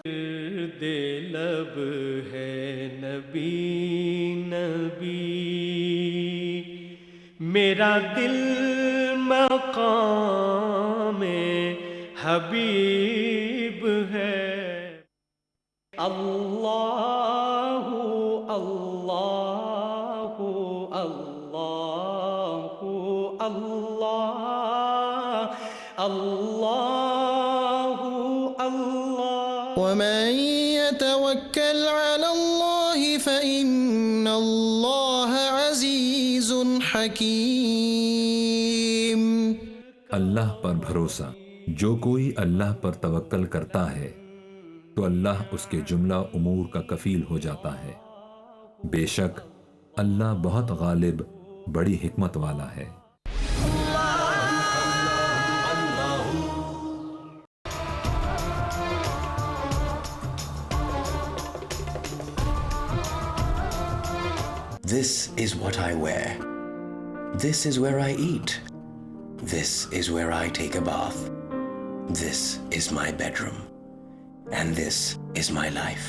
دے لب ہے نبی نبی، میرا دل مقام حبیب ہے۔ اللہ اللہ اللہ اللہ اللہ اللہ۔ ومن يتوكل على الله فإن الله عزيز حكيم۔ اللہ پر بھروسہ، جو کوئی اللہ پر توکل کرتا ہے تو اللہ اس کے جملہ امور کا کفیل ہو جاتا ہے۔ بے شک اللہ بہت غالب، بڑی حکمت والا ہے۔ This is what I wear. This is where I eat. This is where I take a bath. This is my bedroom. And this is my life.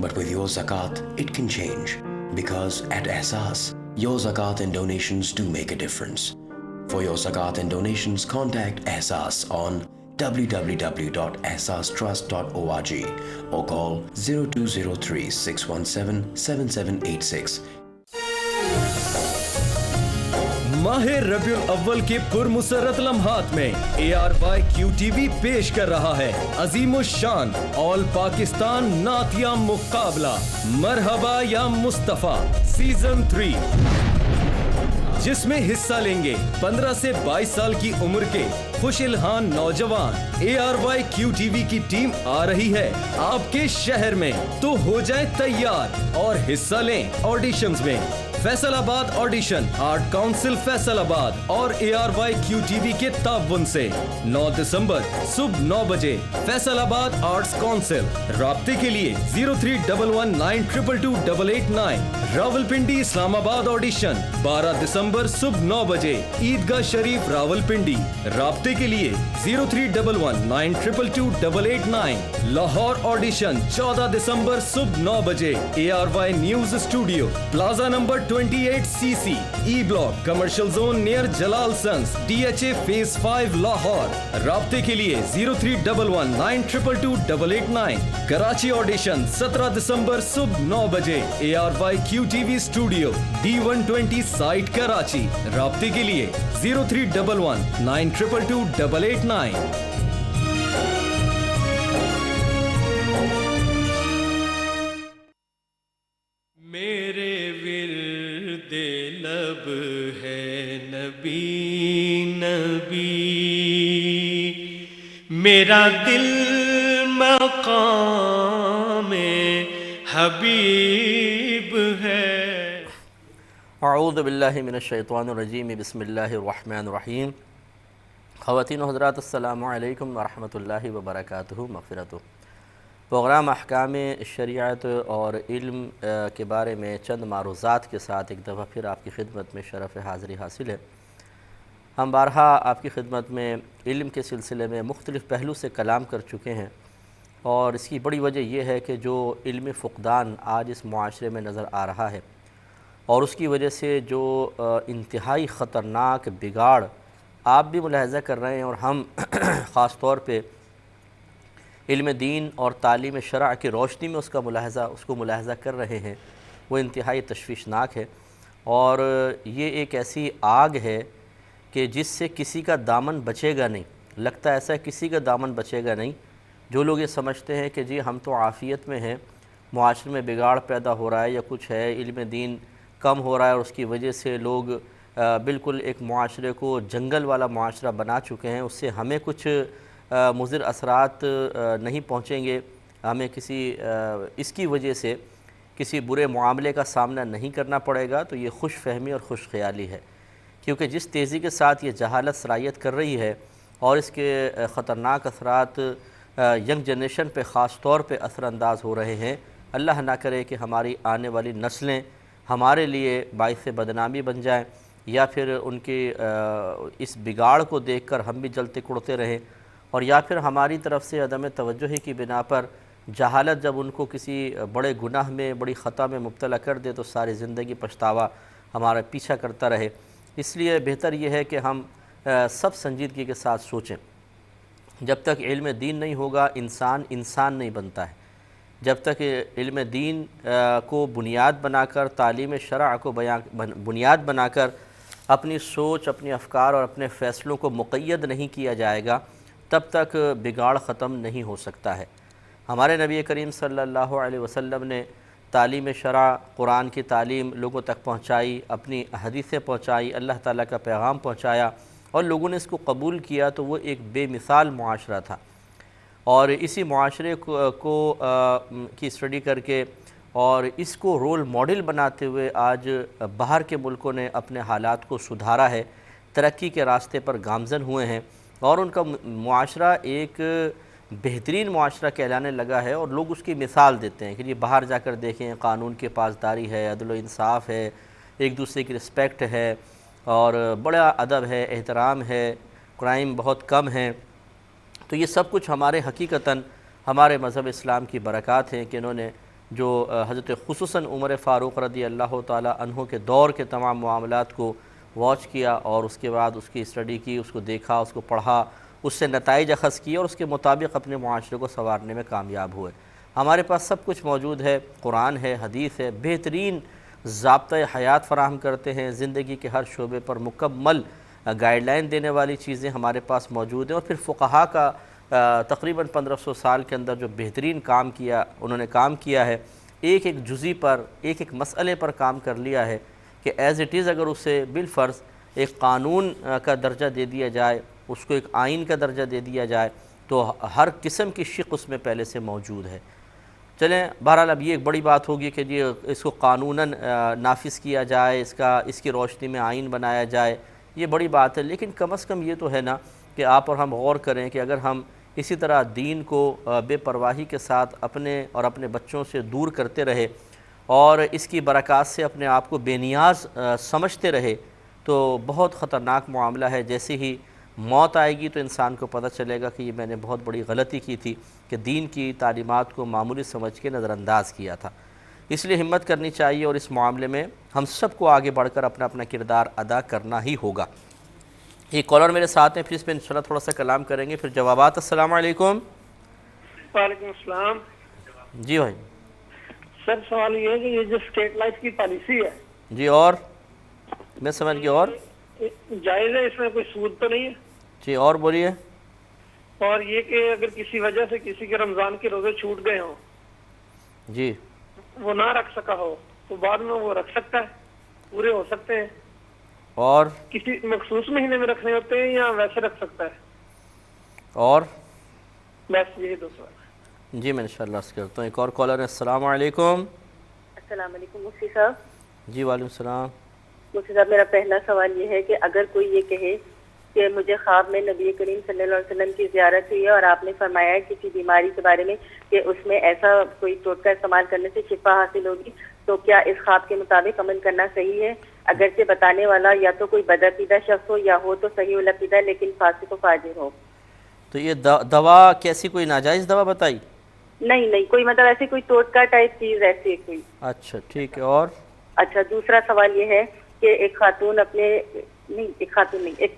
But with your zakat, it can change. Because at Ehsaas, your zakat and donations do make a difference. For your zakat and donations, contact Ehsaas on www.ehsaastrust.org or call 0203 617 7786. ماہ ربیع الاول کے پرمسرت لمحات میں ARY-QTV پیش کر رہا ہے عظیم الشان آل پاکستان نعتیہ مقابلہ مرحبا یا مصطفیٰ سیزن 3، جس میں حصہ لیں گے 15 سے 22 سال کی عمر کے خوش الحان نوجوان۔ ARY-QTV کی ٹیم آ رہی ہے آپ کے شہر میں، تو ہو جائیں تیار اور حصہ لیں آڈیشنز میں۔ فیصل آباد آڈیشن آرٹ کاؤنسل فیصل آباد اور ARY-QTV کے تعاون سے 9 دسمبر صبح 9 بجے فیصل آباد آرٹس کاؤنسل۔ رابطے کے لیے 0311922289۔ راولپنڈی اسلام آباد آڈیشن 12 دسمبر صبح 9 بجے عیدگاہ شریف راولپنڈی۔ رابطے کے لیے 0311922289۔ لاہور آڈیشن 14 دسمبر صبح 9 بجے ARY news studio, plaza number 28CC ای بلاک، کمرشل زون نیئر جلال سنس، DHA فیز 5 لاہور۔ رابطے کے لیے 0311922289۔ کراچی آڈیشن 17 دسمبر صبح 9 بجے ARY-QTV studio D120 site Karachi. رابطے کے لیے 0311922289۔ میرے ورد لب ہے نبی نبی، میرا دل مقام حبیب ہے۔ اعوذ باللہ من الشیطان الرجیم، بسم اللہ الرحمن الرحیم۔ خواتین و حضرات، السلام علیکم ورحمۃ اللہ وبرکاتہ مغفرتہ۔ پروگرام احکام شریعت اور علم کے بارے میں چند معروضات کے ساتھ ایک دفعہ پھر آپ کی خدمت میں شرف حاضری حاصل ہے۔ ہم بارہا آپ کی خدمت میں علم کے سلسلے میں مختلف پہلو سے کلام کر چکے ہیں، اور اس کی بڑی وجہ یہ ہے کہ جو علم فقدان آج اس معاشرے میں نظر آ رہا ہے، اور اس کی وجہ سے جو انتہائی خطرناک بگاڑ آپ بھی ملاحظہ کر رہے ہیں اور ہم خاص طور پہ علم دین اور تعلیم شرع کی روشنی میں اس کو ملاحظہ کر رہے ہیں، وہ انتہائی تشویشناک ہے۔ اور یہ ایک ایسی آگ ہے کہ جس سے کسی کا دامن بچے گا نہیں، لگتا ایسا ہے کسی کا دامن بچے گا نہیں۔ جو لوگ یہ سمجھتے ہیں کہ جی ہم تو عافیت میں ہیں، معاشرے میں بگاڑ پیدا ہو رہا ہے یا کچھ ہے، علم دین کم ہو رہا ہے اور اس کی وجہ سے لوگ بالکل ایک معاشرے کو جنگل والا معاشرہ بنا چکے ہیں، اس سے ہمیں کچھ مضر اثرات نہیں پہنچیں گے، ہمیں اس کی وجہ سے کسی برے معاملے کا سامنا نہیں کرنا پڑے گا، تو یہ خوش فہمی اور خوش خیالی ہے۔ کیونکہ جس تیزی کے ساتھ یہ جہالت سرایت کر رہی ہے اور اس کے خطرناک اثرات ینگ جنریشن پہ خاص طور پہ اثر انداز ہو رہے ہیں، اللہ نہ کرے کہ ہماری آنے والی نسلیں ہمارے لیے باعث بدنامی بن جائیں، یا پھر ان کی اس بگاڑ کو دیکھ کر ہم بھی جلتے کڑتے رہیں، اور یا پھر ہماری طرف سے عدم توجہی کی بنا پر جہالت جب ان کو کسی بڑے گناہ میں بڑی خطا میں مبتلا کر دے تو ساری زندگی پچھتاوا ہمارا پیچھا کرتا رہے۔ اس لیے بہتر یہ ہے کہ ہم سب سنجیدگی کے ساتھ سوچیں۔ جب تک علم دین نہیں ہوگا انسان نہیں بنتا ہے۔ جب تک علم دین کو بنیاد بنا کر، تعلیم شرع کو بنیاد بنا کر اپنی سوچ، اپنے افکار اور اپنے فیصلوں کو مقید نہیں کیا جائے گا، تب تک بگاڑ ختم نہیں ہو سکتا ہے۔ ہمارے نبی کریم صلی اللہ علیہ وسلم نے تعلیم شرع، قرآن کی تعلیم لوگوں تک پہنچائی، اپنی حدیثیں پہنچائی، اللہ تعالیٰ کا پیغام پہنچایا اور لوگوں نے اس کو قبول کیا، تو وہ ایک بے مثال معاشرہ تھا۔ اور اسی معاشرے کی اسٹڈی کر کے اور اس کو رول ماڈل بناتے ہوئے آج باہر کے ملکوں نے اپنے حالات کو سدھارا ہے، ترقی کے راستے پر گامزن ہوئے ہیں اور ان کا معاشرہ ایک بہترین معاشرہ کہلانے لگا ہے، اور لوگ اس کی مثال دیتے ہیں کہ یہ باہر جا کر دیکھیں، قانون کی پاسداری ہے، عدل و انصاف ہے، ایک دوسرے کی رسپیکٹ ہے اور بڑا ادب ہے، احترام ہے، کرائم بہت کم ہیں۔ تو یہ سب کچھ ہمارے حقیقتاً ہمارے مذہب اسلام کی برکات ہیں کہ انہوں نے جو حضرت خصوصاً عمر فاروق رضی اللہ تعالیٰ عنہ کے دور کے تمام معاملات کو واچ کیا اور اس کے بعد اس کی اسٹڈی کی، اس کو دیکھا، اس کو پڑھا، اس سے نتائج اخذ کیے اور اس کے مطابق اپنے معاشرے کو سنوارنے میں کامیاب ہوئے۔ ہمارے پاس سب کچھ موجود ہے، قرآن ہے، حدیث ہے، بہترین ضابطۂ حیات فراہم کرتے ہیں، زندگی کے ہر شعبے پر مکمل گائیڈ لائن دینے والی چیزیں ہمارے پاس موجود ہیں، اور پھر فقہا کا تقریباً 1500 سال کے اندر جو بہترین انہوں نے کام کیا ہے، ایک ایک جزی پر، ایک ایک مسئلے پر کام کر لیا ہے کہ ایز اٹ از اگر اسے بالفرض ایک قانون کا درجہ دے دیا جائے، اس کو ایک آئین کا درجہ دے دیا جائے، تو ہر قسم کی شق اس میں پہلے سے موجود ہے۔ چلیں بہرحال اب یہ ایک بڑی بات ہوگی کہ اس کو قانوناً نافذ کیا جائے، اس کی روشنی میں آئین بنایا جائے، یہ بڑی بات ہے، لیکن کم از کم یہ تو ہے نا کہ آپ اور ہم غور کریں کہ اگر ہم اسی طرح دین کو بے پرواہی کے ساتھ اپنے اور اپنے بچوں سے دور کرتے رہے اور اس کی برکات سے اپنے آپ کو بے نیاز سمجھتے رہے تو بہت خطرناک معاملہ ہے۔ جیسے ہی موت آئے گی تو انسان کو پتہ چلے گا کہ یہ میں نے بہت بڑی غلطی کی تھی کہ دین کی تعلیمات کو معمولی سمجھ کے نظر انداز کیا تھا۔ اس لیے ہمت کرنی چاہیے اور اس معاملے میں ہم سب کو آگے بڑھ کر اپنا اپنا کردار ادا کرنا ہی ہوگا۔ ایک کالر میرے ساتھ ہیں، پھر اس پہ انشاءاللہ تھوڑا سا کلام کریں گے، پھر جوابات۔ السلام علیکم۔ وعلیکم السلام۔ جی بھائی۔ سر سوال یہ ہے کہ یہ جو اسٹیٹ لائف کی پالیسی ہے جی، اور میں سمجھ گیا، اور جائز ہے، اس میں کوئی سود تو نہیں ہے؟ جی اور بولیے۔ اور یہ کہ اگر کسی وجہ سے کسی کے رمضان کے روزے چھوٹ گئے ہوں، جی، وہ نہ رکھ سکا ہو، تو بعد میں وہ رکھ سکتا ہے، پورے ہو سکتے ہیں؟ اور کسی مخصوص مہینے میں رکھنے ہوتے ہیں یا ویسے رکھ سکتا ہے؟ اور بس یہی دو سوال۔ جی میں انشاءاللہ عرض کرتا ہوں۔ ایک اور کالر ہے۔ السلام علیکم۔ السلام علیکم مفتی صاحب۔ جی وعلیکم السلام۔ مفتی صاحب میرا پہلا سوال یہ ہے کہ اگر کوئی یہ کہے کہ مجھے خواب میں نبی کریم صلی اللہ علیہ وسلم کی زیارت ہوئی ہے اور آپ نے فرمایا ہے کسی بیماری کے بارے میں کہ اس میں ایسا کوئی ٹوٹکا استعمال کرنے سے شفا حاصل ہوگی، تو کیا اس خواب کے مطابق عمل کرنا صحیح ہے؟ اگرچہ بتانے والا یا تو کوئی بدعقیدہ شخص ہو یا ہو تو صحیح العقیدہ لیکن فاسق و فاجر ہو۔ تو یہ دوا کیسی کوئی ناجائز دوا بتائی؟ نہیں، کوئی مطلب ایسی کوئی ٹوٹکا ٹائپ چیز ایسی کوئی۔ اچھا ٹھیک ہے۔ اور اچھا دوسرا سوال یہ ہے کہ ایک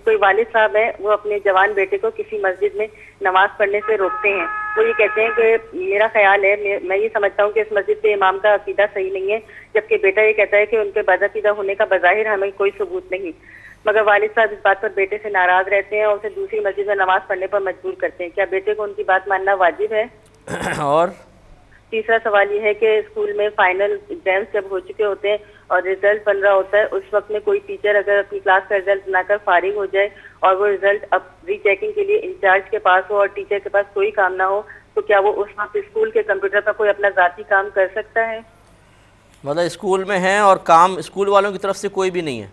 کوئی والد صاحب ہے، وہ اپنے جوان بیٹے کو کسی مسجد میں نماز پڑھنے سے روکتے ہیں۔ وہ یہ کہتے ہیں کہ میرا خیال ہے، میں یہ سمجھتا ہوں کہ اس مسجد کے امام کا عقیدہ صحیح نہیں ہے، جبکہ بیٹا یہ کہتا ہے کہ ان کے بدعقیدہ ہونے کا بظاہر ہمیں کوئی ثبوت نہیں، مگر والد صاحب اس بات پر بیٹے سے ناراض رہتے ہیں اور اسے دوسری مسجد میں نماز پڑھنے پر مجبور کرتے ہیں۔ کیا بیٹے کو ان کی بات ماننا واجب ہے؟ اور تیسرا سوال یہ ہے کہ اسکول میں فائنل ایگزامس جب ہو چکے ہوتے ہیں اور رزلٹ بن رہا ہوتا ہے، اس وقت میں کوئی ٹیچر اگر اپنی کلاس کا رزلٹ بنا کر فارغ ہو جائے اور وہ رزلٹ اب ری چیکنگ کے لیے انچارج کے پاس ہو اور ٹیچر کے پاس کوئی کام نہ ہو، تو کیا وہ اس وقت اسکول کے کمپیوٹر پر کوئی اپنا ذاتی کام کر سکتا ہے؟ مطلب اسکول میں ہیں اور کام اسکول والوں کی طرف سے کوئی بھی نہیں ہے؟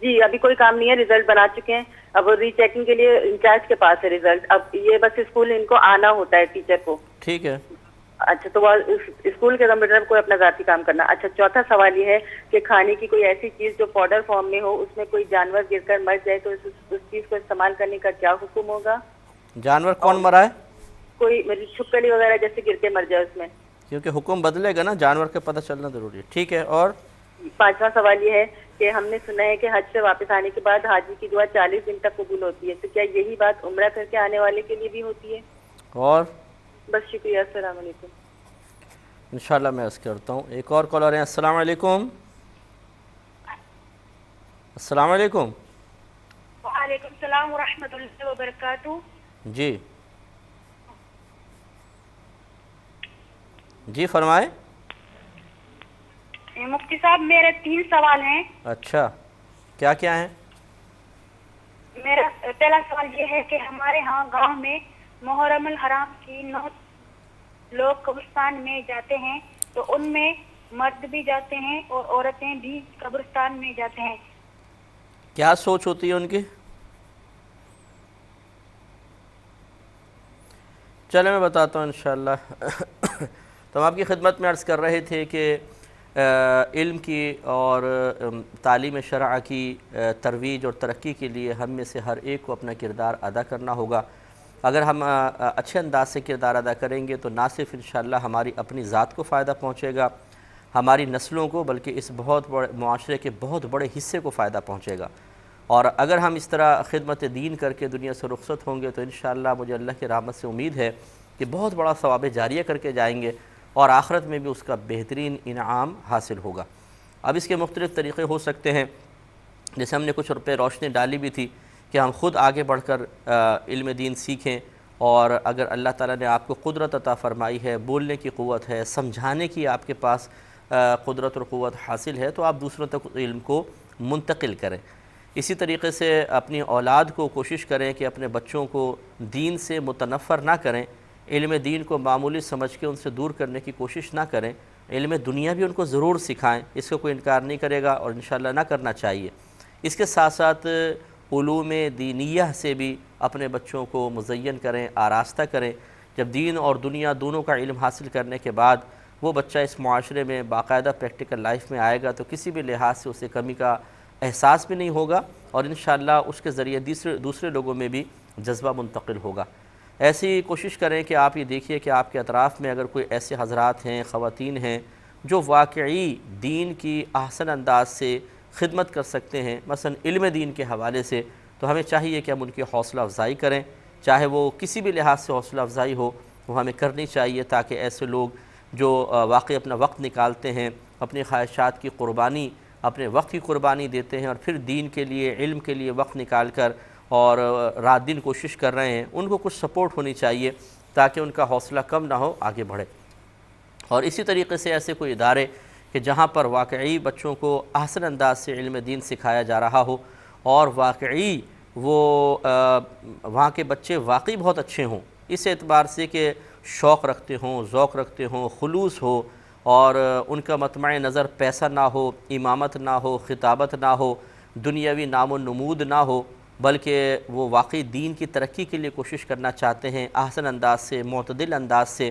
جی ابھی کوئی کام نہیں ہے، رزلٹ بنا چکے ہیں، اب ری چیکنگ کے لیے انچارج کے پاس ہے رزلٹ، اب یہ بس اسکول ان کو آنا ہوتا ہے ٹیچر کو۔ ٹھیک ہے۔ اچھا تو وہ اسکول کے کمپیوٹر پر کوئی اپنا ذاتی کام کرنا۔ اچھا چوتھا سوال یہ ہے کہ کھانے کی کوئی ایسی چیز جو پاؤڈر فارم میں ہو، اس میں کوئی جانور گر کر مر جائے تو اس چیز کو استعمال کرنے کا کیا حکم ہوگا؟ جانور کون مرا ہے؟ کوئی چھپکلی وغیرہ جیسے گر کے مر جائے اس میں. کیونکہ حکم بدلے گا نا، جانور کے پتہ چلنا ضروری ہے. ٹھیک ہے. اور 5واں سوال یہ ہے کہ ہم نے سنا ہے کہ حج سے واپس آنے کے بعد حاجی کی دعا 40 دن تک قبول ہوتی ہے، تو کیا یہی بات عمرہ کر کے آنے والے کے لیے بھی ہوتی ہے؟ اور بس شکریہ. السلام علیکم. انشاءاللہ میں عرض کرتا ہوں. ایک اور کالر ہیں. السلام علیکم. السلام علیکم. وعلیکم السلام ورحمۃ اللہ وبرکاتہ. جی جی فرمائیں. مفتی صاحب میرے 3 سوال ہیں. اچھا کیا کیا ہیں؟ میرا پہلا سوال یہ ہے کہ ہمارے ہاں گاؤں میں محرم الحرام کی 9 لوگ قبرستان میں جاتے ہیں، تو ان میں مرد بھی جاتے ہیں اور عورتیں بھی قبرستان میں جاتے ہیں. کیا سوچ ہوتی ہے ان کی؟ چلے میں بتاتا ہوں انشاءاللہ. تو ہم آپ کی خدمت میں عرض کر رہے تھے کہ علم کی اور تعلیم شرع کی ترویج اور ترقی کے لیے ہم میں سے ہر ایک کو اپنا کردار ادا کرنا ہوگا. اگر ہم اچھے انداز سے کردار ادا کریں گے تو نہ صرف انشاءاللہ ہماری اپنی ذات کو فائدہ پہنچے گا، ہماری نسلوں کو، بلکہ اس بہت بڑے معاشرے کے بہت بڑے حصے کو فائدہ پہنچے گا. اور اگر ہم اس طرح خدمت دین کر کے دنیا سے رخصت ہوں گے تو انشاءاللہ مجھے اللہ کی رحمت سے امید ہے کہ بہت بڑا ثواب جاریہ کر کے جائیں گے اور آخرت میں بھی اس کا بہترین انعام حاصل ہوگا. اب اس کے مختلف طریقے ہو سکتے ہیں، جیسے ہم نے کچھ پہ روشنی ڈالی بھی تھی کہ ہم خود آگے بڑھ کر علم دین سیکھیں، اور اگر اللہ تعالیٰ نے آپ کو قدرت عطا فرمائی ہے، بولنے کی قوت ہے، سمجھانے کی آپ کے پاس قدرت اور قوت حاصل ہے، تو آپ دوسروں تک علم کو منتقل کریں. اسی طریقے سے اپنی اولاد کو کوشش کریں کہ اپنے بچوں کو دین سے متنفر نہ کریں، علم دین کو معمولی سمجھ کے ان سے دور کرنے کی کوشش نہ کریں. علم دنیا بھی ان کو ضرور سکھائیں، اس کو کوئی انکار نہیں کرے گا اور انشاءاللہ نہ کرنا چاہیے. اس کے ساتھ ساتھ علوم دینیہ سے بھی اپنے بچوں کو مزین کریں، آراستہ کریں. جب دین اور دنیا دونوں کا علم حاصل کرنے کے بعد وہ بچہ اس معاشرے میں باقاعدہ پریکٹیکل لائف میں آئے گا تو کسی بھی لحاظ سے اسے کمی کا احساس بھی نہیں ہوگا، اور انشاءاللہ اس کے ذریعے دوسرے لوگوں میں بھی جذبہ منتقل ہوگا. ایسی کوشش کریں کہ آپ یہ دیکھیے کہ آپ کے اطراف میں اگر کوئی ایسے حضرات ہیں، خواتین ہیں جو واقعی دین کی احسن انداز سے خدمت کر سکتے ہیں، مثلا علم دین کے حوالے سے، تو ہمیں چاہیے کہ ہم ان کی حوصلہ افزائی کریں. چاہے وہ کسی بھی لحاظ سے حوصلہ افزائی ہو، وہ ہمیں کرنی چاہیے، تاکہ ایسے لوگ جو واقعی اپنا وقت نکالتے ہیں، اپنی خواہشات کی قربانی، اپنے وقت کی قربانی دیتے ہیں، اور پھر دین کے لیے، علم کے لیے وقت نکال کر اور رات دن کوشش کر رہے ہیں، ان کو کچھ سپورٹ ہونی چاہیے تاکہ ان کا حوصلہ کم نہ ہو، آگے بڑھے. اور اسی طریقے سے ایسے کوئی ادارے کہ جہاں پر واقعی بچوں کو احسن انداز سے علم دین سکھایا جا رہا ہو، اور واقعی وہ وہاں کے بچے واقعی بہت اچھے ہوں، اس اعتبار سے کہ شوق رکھتے ہوں، ذوق رکھتے ہوں، خلوص ہو، اور ان کا مطمع نظر پیسہ نہ ہو، امامت نہ ہو، خطابت نہ ہو، دنیاوی نام و نمود نہ ہو، بلکہ وہ واقعی دین کی ترقی کے لیے کوشش کرنا چاہتے ہیں احسن انداز سے، معتدل انداز سے.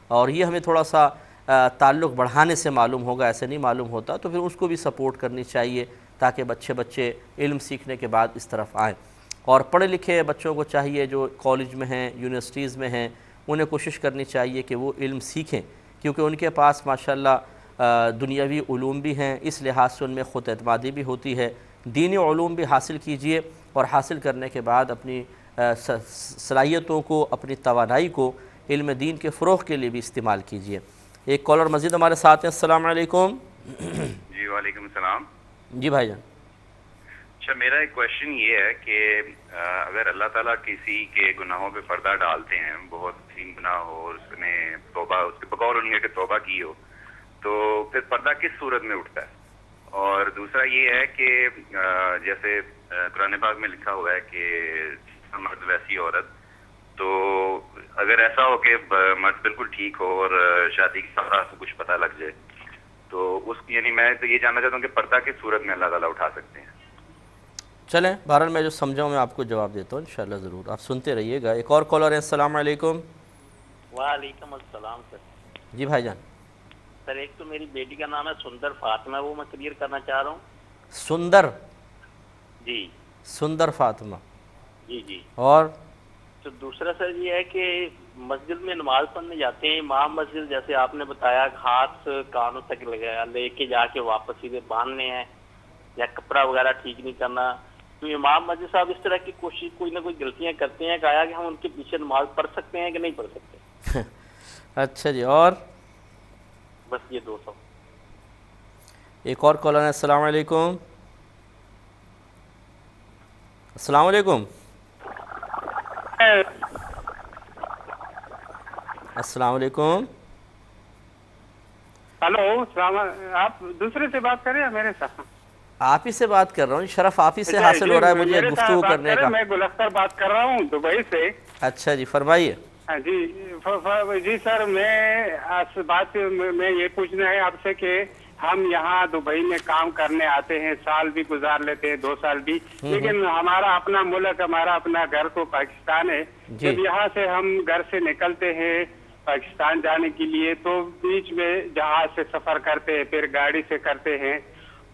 اور یہ ہمیں تھوڑا سا تعلق بڑھانے سے معلوم ہوگا، ایسے نہیں معلوم ہوتا، تو پھر اس کو بھی سپورٹ کرنی چاہیے تاکہ بچے علم سیکھنے کے بعد اس طرف آئیں. اور پڑھے لکھے بچوں کو چاہیے جو کالج میں ہیں، یونیورسٹیز میں ہیں، انہیں کوشش کرنی چاہیے کہ وہ علم سیکھیں، کیونکہ ان کے پاس ماشاءاللہ دنیاوی علوم بھی ہیں، اس لحاظ سے ان میں خود اعتمادی بھی ہوتی ہے. دینی علوم بھی حاصل کیجئے، اور حاصل کرنے کے بعد اپنی صلاحیتوں کو، اپنی توانائی کو علم دین کے فروغ کے لیے بھی استعمال کیجئے. ایک کالر مزید ہمارے ساتھ ہیں. السلام علیکم. جی وعلیکم السلام. جی بھائی جان. اچھا میرا ایک کویشچن یہ ہے کہ اگر اللہ تعالیٰ کسی کے گناہوں پہ پردہ ڈالتے ہیں، بہت عظیم گناہ ہو اور اس نے توبہ، اس کے بقول ان کے توبہ کی ہو، تو پھر پردہ کس صورت میں اٹھتا ہے؟ اور دوسرا یہ ہے کہ جیسے قرآن پاک میں لکھا ہوا ہے کہ مرد ویسی عورت، تو اگر ایسا ہو کہ مرد بالکل ٹھیک ہو اور شادی کی خبر سے کچھ پتہ لگ جائے، تو اس یعنی میں تو یہ جاننا چاہتا ہوں کہ پردہ کس صورت میں اللہ تعالیٰ اٹھا سکتے ہیں؟ چلیں بہرحال میں جو سمجھاؤں میں آپ کو جواب دیتا ہوں انشاءاللہ ضرور، آپ سنتے رہیے گا. ایک اور کالر ہے. السلام علیکم. وعلیکم السلام سر. جی بھائی جان. سر ایک تو میری بیٹی کا نام ہے سندر فاطمہ، وہ میں کلیئر کرنا چاہ رہا ہوں. سندر؟ جی سندر فاطمہ. جی جی. اور تو دوسرا سر یہ ہے کہ مسجد میں نماز پڑھنے جاتے ہیں، امام مسجد جیسے آپ نے بتایا ہاتھ کانوں تک لگایا لے کے جا کے واپس سیدھے باندھنے ہیں یا کپڑا وغیرہ ٹھیک نہیں کرنا، تو امام مسجد صاحب اس طرح کی کوشش کوئی نہ کوئی غلطیاں کرتے ہیں کہ آیا کہ ہم ان کے پیچھے نماز پڑھ سکتے ہیں کہ نہیں پڑھ سکتے؟ اچھا جی، اور بس یہ 200۔ ایک اور کالر ہے۔ السلام علیکم۔ السلام علیکم۔ السلام علیکم۔ ہلو، السلام، آپ دوسرے سے بات کر رہے ہیں میرے ساتھ؟ آپ ہی سے بات کر رہا ہوں، شرف آپ ہی سے حاصل ہو رہا ہے مجھے گفتگو کرنے کا۔ میں گلختر بات کر رہا ہوں دبئی سے۔ اچھا جی، فرمائیے۔ جی سر، میں یہ پوچھنا ہے آپ سے کہ ہم یہاں دبئی میں کام کرنے آتے ہیں، سال بھی گزار لیتے ہیں، 2 سال بھی، لیکن ہمارا اپنا ملک، ہمارا اپنا گھر تو پاکستان ہے۔ جب یہاں سے ہم گھر سے نکلتے ہیں پاکستان جانے کے لیے تو بیچ میں جہاز سے سفر کرتے ہیں، پھر گاڑی سے کرتے ہیں،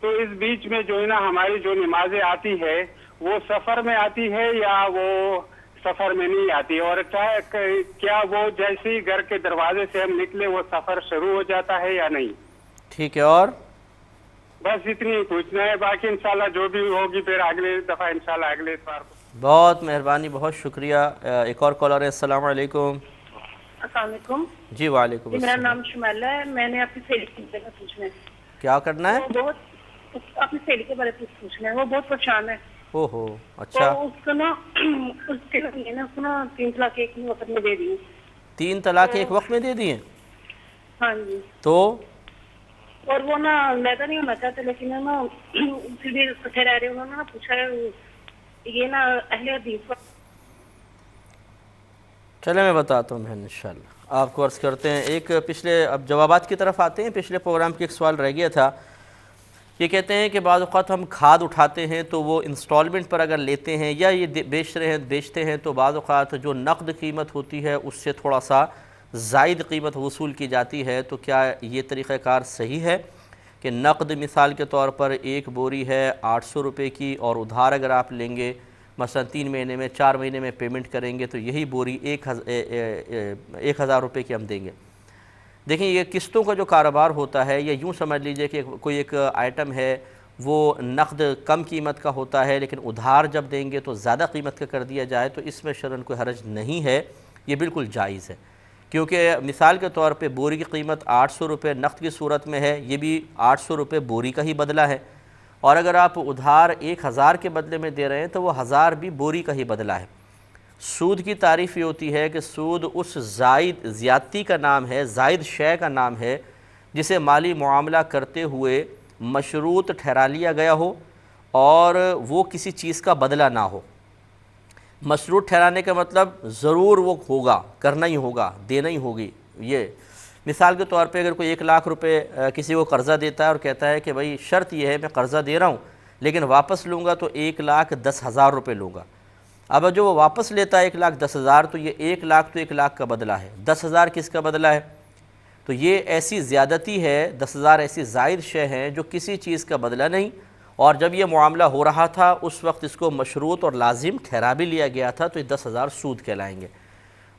تو اس بیچ میں جو ہے نا ہماری جو نمازیں آتی ہے وہ سفر میں آتی ہے یا وہ سفر میں نہیں آتی، اور کیا وہ جیسے ہی گھر کے دروازے سے ہم نکلے وہ سفر شروع ہو جاتا ہے یا نہیں؟ ٹھیک ہے، اور بس اتنی ہی پوچھنا ہے، باقی انشاءاللہ جو بھی ہوگی پھر اگلے دفعہ انشاءاللہ اگلے اتوار کو۔ بہت مہربانی، بہت شکریہ۔ ایک اور کالر ہے۔ السلام علیکم۔ السلام علیکم۔ جی وعلیکم السلام۔ میرا نام شمیلہ ہے، میں نے اپنی سہیلی کے بارے میں پوچھنا ہے۔ کیا کرنا ہے؟ اپنی سہیلی کے بارے میں پوچھنا ہے، وہ بہت پریشان ہے۔ اوہو، اچھا۔ اس کو نا 3 طلاق ایک وقت میں دے دی۔ 3 طلاق ایک وقت میں دے دیے؟ ہاں جی۔ تو اور وہ نا لیتا نہیں ہونا چاہتے، لیکن نا پھر بھی اکٹھے رہ رہے، انہوں نے پوچھا ہے یہ نا اہل حدیث پر۔ چلے میں بتاتا ہوں بہن، انشاءاللہ آپ کو عرض کرتے ہیں۔ ایک پچھلے، اب جوابات کی طرف آتے ہیں، پچھلے پروگرام کی ایک سوال رہ گیا تھا۔ یہ کہتے ہیں کہ بعض اوقات ہم کھاد اٹھاتے ہیں تو وہ انسٹالمنٹ پر اگر لیتے ہیں یا یہ بیچتے ہیں تو بعض اوقات جو نقد قیمت ہوتی ہے اس سے تھوڑا سا زائد قیمت وصول کی جاتی ہے، تو کیا یہ طریقہ کار صحیح ہے کہ نقد مثال کے طور پر ایک بوری ہے 800 روپے کی، اور ادھار اگر آپ لیں گے مثلا 3 مہینے میں 4 مہینے میں پیمنٹ کریں گے تو یہی بوری 1000 روپے کی ہم دیں گے؟ دیکھیں، یہ قسطوں کا جو کاروبار ہوتا ہے، یا یوں سمجھ لیجئے کہ کوئی ایک آئٹم ہے وہ نقد کم قیمت کا ہوتا ہے لیکن ادھار جب دیں گے تو زیادہ قیمت کا کر دیا جائے، تو اس میں شرعاً کوئی حرج نہیں ہے، یہ بالکل جائز ہے۔ کیونکہ مثال کے طور پہ بوری کی قیمت 800 روپے نقد کی صورت میں ہے، یہ بھی 800 روپے بوری کا ہی بدلہ ہے، اور اگر آپ ادھار 1000 کے بدلے میں دے رہے ہیں تو وہ 1000 بھی بوری کا ہی بدلہ ہے۔ سود کی تعریف یہ ہوتی ہے کہ سود اس زیادتی کا نام ہے، زائد شے کا نام ہے جسے مالی معاملہ کرتے ہوئے مشروط ٹھہرا لیا گیا ہو اور وہ کسی چیز کا بدلہ نہ ہو۔ مشروط ٹھہرانے کا مطلب ضرور وہ ہوگا، کرنا ہی ہوگا، دینا ہی ہوگی۔ یہ مثال کے طور پہ اگر کوئی 1 لاکھ روپے کسی کو قرضہ دیتا ہے اور کہتا ہے کہ بھائی شرط یہ ہے میں قرضہ دے رہا ہوں لیکن واپس لوں گا تو 1,10,000 روپے لوں گا۔ اب جو وہ واپس لیتا ہے 1,10,000 تو یہ 1 لاکھ تو 1 لاکھ کا بدلہ ہے، 10,000 کس کا بدلہ ہے؟ تو یہ ایسی زیادتی ہے، 10,000 ایسی زائد شے ہیں جو کسی چیز کا بدلہ نہیں، اور جب یہ معاملہ ہو رہا تھا اس وقت اس کو مشروط اور لازم ٹھہرا بھی لیا گیا تھا، تو یہ 10,000 سود کہلائیں گے۔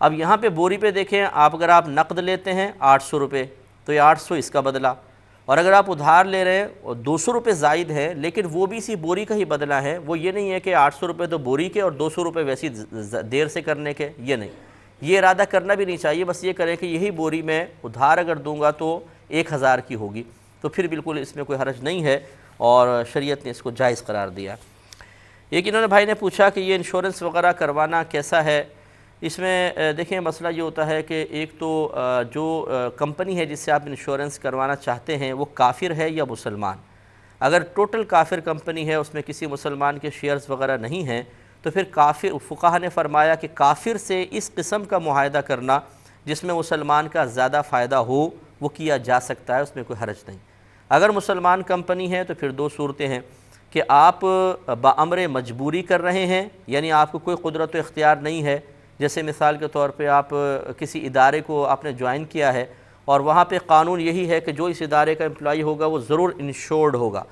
اب یہاں پہ بوری پہ دیکھیں، اگر آپ نقد لیتے ہیں 800 روپے تو یہ 800 اس کا بدلہ، اور اگر آپ ادھار لے رہے ہیں اور 200 روپے زائد ہے لیکن وہ بھی اسی بوری کا ہی بدلہ ہے، وہ یہ نہیں ہے کہ 800 روپے تو بوری کے اور 200 روپے ویسی دیر سے کرنے کے، یہ نہیں، یہ ارادہ کرنا بھی نہیں چاہیے، بس یہ کریں کہ یہی بوری میں ادھار اگر دوں گا تو 1000 کی ہوگی، تو پھر بالکل اس میں کوئی حرج نہیں ہے اور شریعت نے اس کو جائز قرار دیا۔ ایک انہوں نے بھائی نے پوچھا کہ یہ انشورنس وغیرہ کروانا کیسا ہے؟ اس میں دیکھیں مسئلہ یہ ہوتا ہے کہ ایک تو جو کمپنی ہے جس سے آپ انشورنس کروانا چاہتے ہیں وہ کافر ہے یا مسلمان۔ اگر ٹوٹل کافر کمپنی ہے، اس میں کسی مسلمان کے شیئرز وغیرہ نہیں ہیں، تو پھر کافر، فقہا نے فرمایا کہ کافر سے اس قسم کا معاہدہ کرنا جس میں مسلمان کا زیادہ فائدہ ہو وہ کیا جا سکتا ہے، اس میں کوئی حرج نہیں۔ اگر مسلمان کمپنی ہے تو پھر 2 صورتیں ہیں کہ آپ بامر مجبوری کر رہے ہیں، یعنی آپ کو کوئی قدرت و اختیار نہیں ہے، جیسے مثال کے طور پہ آپ کسی ادارے کو آپ نے جوائن کیا ہے اور وہاں پہ قانون یہی ہے کہ جو اس ادارے کا امپلائی ہوگا وہ ضرور انشورڈ ہوگا،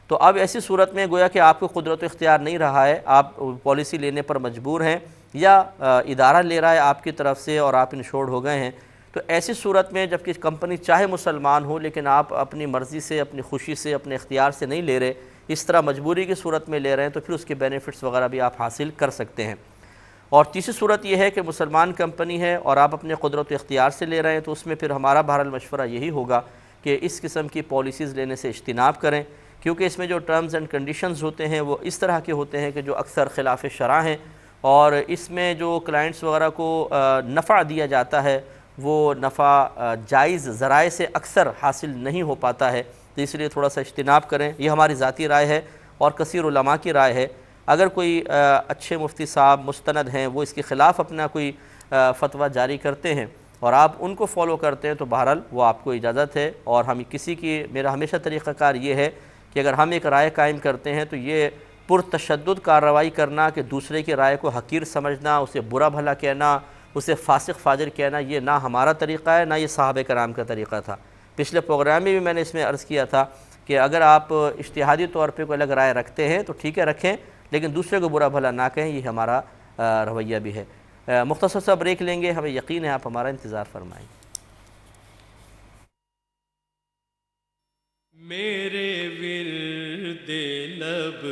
تو اب ایسی صورت میں گویا کہ آپ کو قدرت و اختیار نہیں رہا ہے، آپ پالیسی لینے پر مجبور ہیں، یا ادارہ لے رہا ہے آپ کی طرف سے اور آپ انشورڈ ہو گئے ہیں، تو ایسی صورت میں جب کہ کمپنی چاہے مسلمان ہو لیکن آپ اپنی مرضی سے، اپنی خوشی سے، اپنے اختیار سے نہیں لے رہے، اس طرح مجبوری کی صورت میں لے رہے ہیں، تو پھر اس کے بینیفٹس وغیرہ بھی آپ حاصل کر سکتے ہیں۔ اور تیسری صورت یہ ہے کہ مسلمان کمپنی ہے اور آپ اپنے قدرت و اختیار سے لے رہے ہیں، تو اس میں پھر ہمارا بہرحال مشورہ یہی ہوگا کہ اس قسم کی پالیسیز لینے سے اجتناب کریں، کیونکہ اس میں جو ٹرمز اینڈ کنڈیشنز ہوتے ہیں وہ اس طرح کے ہوتے ہیں کہ جو اکثر خلاف شرع ہیں، اور اس میں جو کلائنٹس وغیرہ کو نفع دیا جاتا ہے وہ نفع جائز ذرائع سے اکثر حاصل نہیں ہو پاتا ہے، تو اس لیے تھوڑا سا اجتناب کریں۔ یہ ہماری ذاتی رائے ہے اور کثیر علماء کی رائے ہے۔ اگر کوئی اچھے مفتی صاحب مستند ہیں وہ اس کے خلاف اپنا کوئی فتویٰ جاری کرتے ہیں اور آپ ان کو فالو کرتے ہیں تو بہرحال وہ آپ کو اجازت ہے، اور ہم کسی کی، میرا ہمیشہ طریقہ کار یہ ہے کہ اگر ہم ایک رائے قائم کرتے ہیں تو یہ پرتشدد کارروائی کرنا کہ دوسرے کی رائے کو حقیر سمجھنا، اسے برا بھلا کہنا، اسے فاسق فاجر کہنا، یہ نہ ہمارا طریقہ ہے، نہ یہ صحابہ کرام کا طریقہ تھا۔ پچھلے پروگرام میں بھی میں نے اس میں عرض کیا تھا کہ اگر آپ اجتہادی طور پہ کوئی الگ رائے رکھتے ہیں تو ٹھیک ہے رکھیں، لیکن دوسرے کو برا بھلا نہ کہیں، یہ ہمارا رویہ بھی ہے۔ مختصر سا بریک لیں گے، ہمیں یقین ہے آپ ہمارا انتظار فرمائیں۔ میرے ورد لب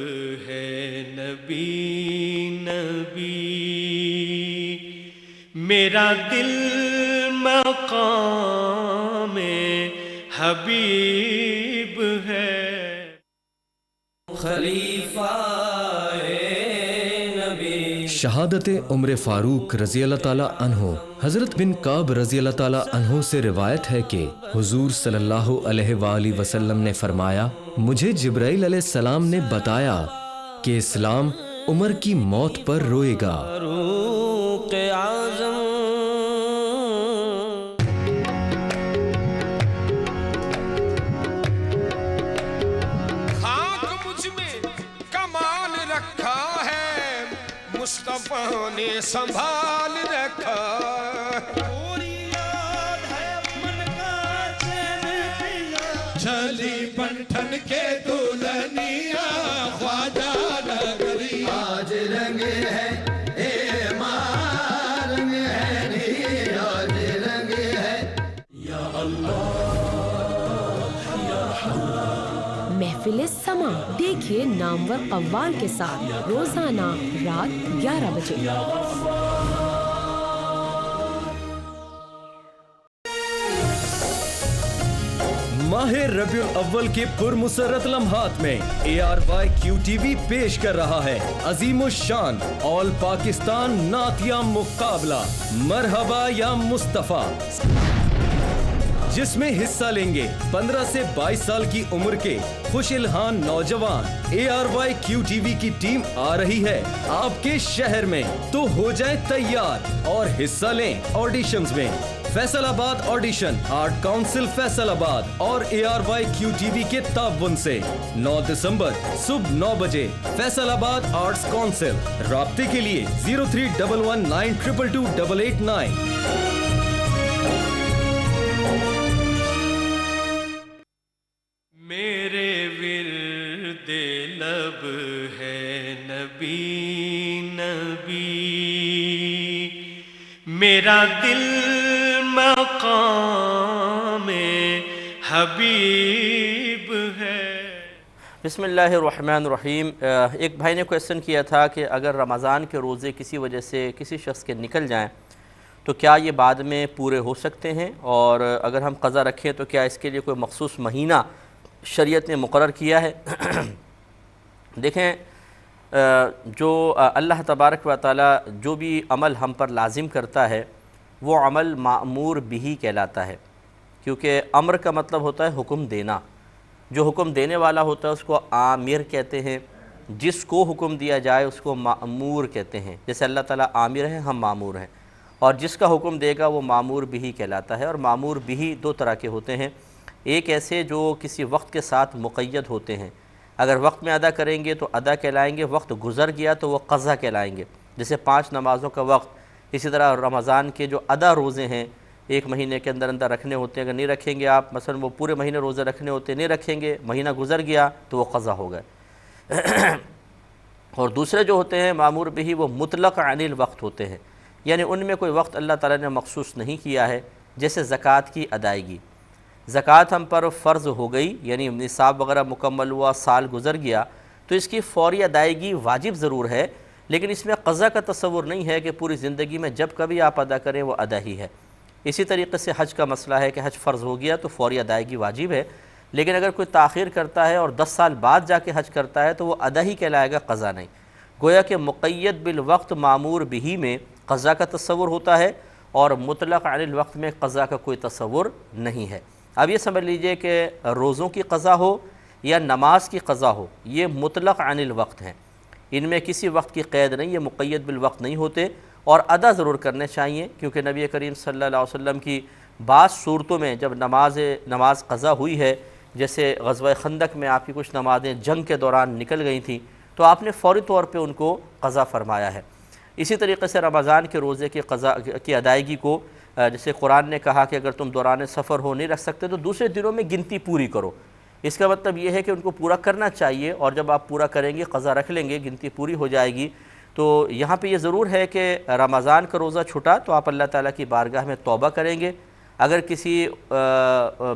ہے نبی نبی، میرا دل مقام حبیب ہے، خلیفہ نبی۔ شہادت عمر فاروق رضی اللہ تعالیٰ عنہ۔ حضرت بن کعب رضی اللہ تعالیٰ عنہ سے روایت ہے کہ حضور صلی اللہ علیہ وآلہ وسلم نے فرمایا، مجھے جبرائیل علیہ السلام نے بتایا کہ اسلام عمر کی موت پر روئے گا۔ فاروق اعظم مصطفیٰ نے سنبھال رکھا، چلی بنٹھن کے دلہنیا خواجہ نگری، آج رنگ ہے اے ماں رنگ ہے نی، آج رنگ ہے یا اللہ یا اللہ۔ محفل سما دیکھیے نامور قوال کے ساتھ روزانہ رات 11 بجے۔ ماہ ربیع الاول کے پرمسرت لمحات میں ARYQTV پیش کر رہا ہے عظیم الشان آل پاکستان نعتیہ مقابلہ مرحبا یا مصطفیٰ، جس میں حصہ لیں گے 15 سے 22 سال کی عمر کے خوش الحان نوجوان۔ ARYQTV کی ٹیم آ رہی ہے آپ کے شہر میں، تو ہو جائیں تیار اور حصہ لیں آڈیشنز میں۔ فیصل آباد آڈیشن آرٹ کاؤنسل فیصل آباد اور ARYQTV کے تعاون سے 9 دسمبر صبح 9 بجے فیصل آباد آرٹس کاؤنسل۔ رابطے کے لیے 0311922289۔ میرے ورد لب ہے نبی نبی، میرا دل مقام حبیب ہے۔ بسم اللہ الرحمن الرحیم۔ ایک بھائی نے کویسچن کیا تھا کہ اگر رمضان کے روزے کسی وجہ سے کسی شخص کے نکل جائیں تو کیا یہ بعد میں پورے ہو سکتے ہیں، اور اگر ہم قضا رکھیں تو کیا اس کے لیے کوئی مخصوص مہینہ شریعت نے مقرر کیا ہے؟ دیکھیں، جو اللہ تبارک و تعالی جو بھی عمل ہم پر لازم کرتا ہے وہ عمل مأمور بہی کہلاتا ہے، کیونکہ امر کا مطلب ہوتا ہے حکم دینا۔ جو حکم دینے والا ہوتا ہے اس کو آمر کہتے ہیں، جس کو حکم دیا جائے اس کو مأمور کہتے ہیں۔ جیسے اللہ تعالیٰ آمر ہیں، ہم مأمور ہیں، اور جس کا حکم دے گا وہ مأمور بہی کہلاتا ہے۔ اور مأمور بہی دو طرح کے ہوتے ہیں، ایک ایسے جو کسی وقت کے ساتھ مقید ہوتے ہیں، اگر وقت میں ادا کریں گے تو ادا کہلائیں گے، وقت گزر گیا تو وہ قضا کہلائیں گے، جیسے 5 نمازوں کا وقت۔ اسی طرح رمضان کے جو ادا روزے ہیں 1 مہینے کے اندر اندر رکھنے ہوتے ہیں، اگر نہیں رکھیں گے آپ، مثلا وہ پورے مہینے روزے رکھنے ہوتے ہیں، نہیں رکھیں گے، مہینہ گزر گیا تو وہ قضا ہو گئے۔ اور دوسرے جو ہوتے ہیں معمور بہی وہ مطلق عن الوقت ہوتے ہیں، یعنی ان میں کوئی وقت اللہ تعالیٰ نے مخصوص نہیں کیا ہے، جیسے زکوٰۃ کی ادائیگی۔ زکوٰۃ ہم پر فرض ہو گئی، یعنی نصاب وغیرہ مکمل ہوا، سال گزر گیا، تو اس کی فوری ادائیگی واجب ضرور ہے، لیکن اس میں قضا کا تصور نہیں ہے کہ پوری زندگی میں جب کبھی آپ ادا کریں وہ ادا ہی ہے۔ اسی طریقے سے حج کا مسئلہ ہے کہ حج فرض ہو گیا تو فوری ادائیگی واجب ہے، لیکن اگر کوئی تاخیر کرتا ہے اور 10 سال بعد جا کے حج کرتا ہے تو وہ ادا ہی کہلائے گا، قضا نہیں۔ گویا کہ مقید بالوقت معمور بہی میں قضا کا تصور ہوتا ہے اور مطلق عن الوقت میں قضا کا کوئی تصور نہیں ہے۔ اب یہ سمجھ لیجئے کہ روزوں کی قضا ہو یا نماز کی قضا ہو، یہ مطلق عن الوقت ہیں، ان میں کسی وقت کی قید نہیں، یہ مقید بالوقت نہیں ہوتے، اور ادا ضرور کرنے چاہیے، کیونکہ نبی کریم صلی اللہ علیہ وسلم کی بعض صورتوں میں جب نماز قضا ہوئی ہے، جیسے غزوہ خندق میں آپ کی کچھ نمازیں جنگ کے دوران نکل گئی تھیں، تو آپ نے فوری طور پہ ان کو قضا فرمایا ہے۔ اسی طریقے سے رمضان کے روزے کی قضا کی ادائیگی کو، جیسے قرآن نے کہا کہ اگر تم دوران سفر ہو نہیں رکھ سکتے تو دوسرے دنوں میں گنتی پوری کرو، اس کا مطلب یہ ہے کہ ان کو پورا کرنا چاہیے، اور جب آپ پورا کریں گے قضا رکھ لیں گے، گنتی پوری ہو جائے گی۔ تو یہاں پہ یہ ضرور ہے کہ رمضان کا روزہ چھٹا تو آپ اللہ تعالیٰ کی بارگاہ میں توبہ کریں گے، اگر کسی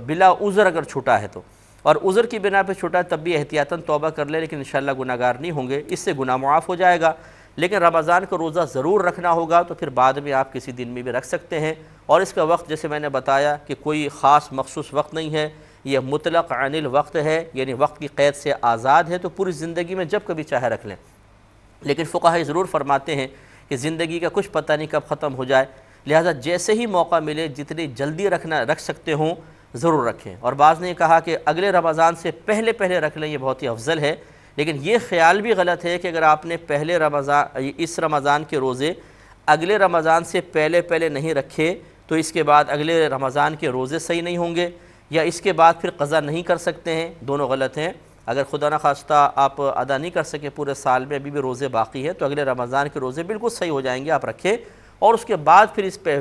بلا عذر اگر چھٹا ہے تو، اور عذر کی بنا پہ چھٹا تب بھی احتیاطاً توبہ کر لیں، لیکن انشاءاللہ گناہگار نہیں ہوں گے، اس سے گناہ معاف ہو جائے گا۔ لیکن رمضان کا روزہ ضرور رکھنا ہوگا تو پھر بعد میں آپ کسی دن میں بھی رکھ سکتے ہیں، اور اس کا وقت جیسے میں نے بتایا کہ کوئی خاص مخصوص وقت نہیں ہے، یہ مطلق عن الوقت ہے، یعنی وقت کی قید سے آزاد ہے، تو پوری زندگی میں جب کبھی چاہے رکھ لیں۔ لیکن فقہاء ضرور فرماتے ہیں کہ زندگی کا کچھ پتہ نہیں کب ختم ہو جائے، لہذا جیسے ہی موقع ملے جتنی جلدی رکھ سکتے ہوں ضرور رکھیں، اور بعض نے کہا کہ اگلے رمضان سے پہلے رکھ لیں، یہ بہت ہی افضل ہے، لیکن یہ خیال بھی غلط ہے کہ اگر آپ نے اس رمضان کے روزے اگلے رمضان سے پہلے نہیں رکھے تو اس کے بعد اگلے رمضان کے روزے صحیح نہیں ہوں گے، یا اس کے بعد پھر قضا نہیں کر سکتے ہیں، دونوں غلط ہیں۔ اگر خدا نخواستہ آپ ادا نہیں کر سکے پورے سال میں، ابھی بھی روزے باقی ہیں، تو اگلے رمضان کے روزے بالکل صحیح ہو جائیں گے، آپ رکھیں، اور اس کے بعد پھر اس پہ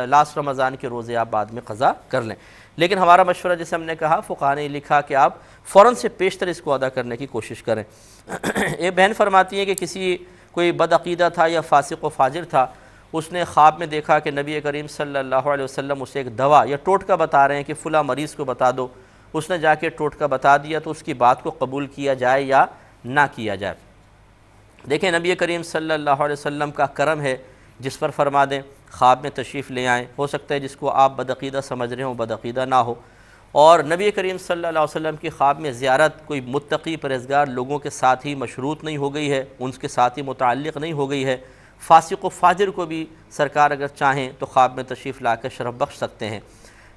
لاسٹ رمضان کے روزے آپ بعد میں قضا کر لیں۔ لیکن ہمارا مشورہ جیسے ہم نے کہا، فقہاء نے لکھا کہ آپ فوراً سے پیشتر اس کو ادا کرنے کی کوشش کریں۔ ایک بہن فرماتی ہے کہ کوئی بدعقیدہ تھا یا فاسق و فاجر تھا، اس نے خواب میں دیکھا کہ نبی کریم صلی اللہ علیہ وسلم اسے ایک دوا یا ٹوٹکا بتا رہے ہیں کہ فلاں مریض کو بتا دو، اس نے جا کے ٹوٹکا بتا دیا، تو اس کی بات کو قبول کیا جائے یا نہ کیا جائے؟ دیکھیں نبی کریم صلی اللہ علیہ وسلم کا کرم ہے، جس پر فرما دیں خواب میں تشریف لے آئیں، ہو سکتا ہے جس کو آپ بدعقیدہ سمجھ رہے ہوں بدعقیدہ نہ ہو، اور نبی کریم صلی اللہ علیہ وسلم کی خواب میں زیارت کوئی متقی پرہیزگار لوگوں کے ساتھ ہی مشروط نہیں ہو گئی ہے، ان کے ساتھ ہی متعلق نہیں ہو گئی ہے، فاسق و فاجر کو بھی سرکار اگر چاہیں تو خواب میں تشریف لا کر شرف بخش سکتے ہیں،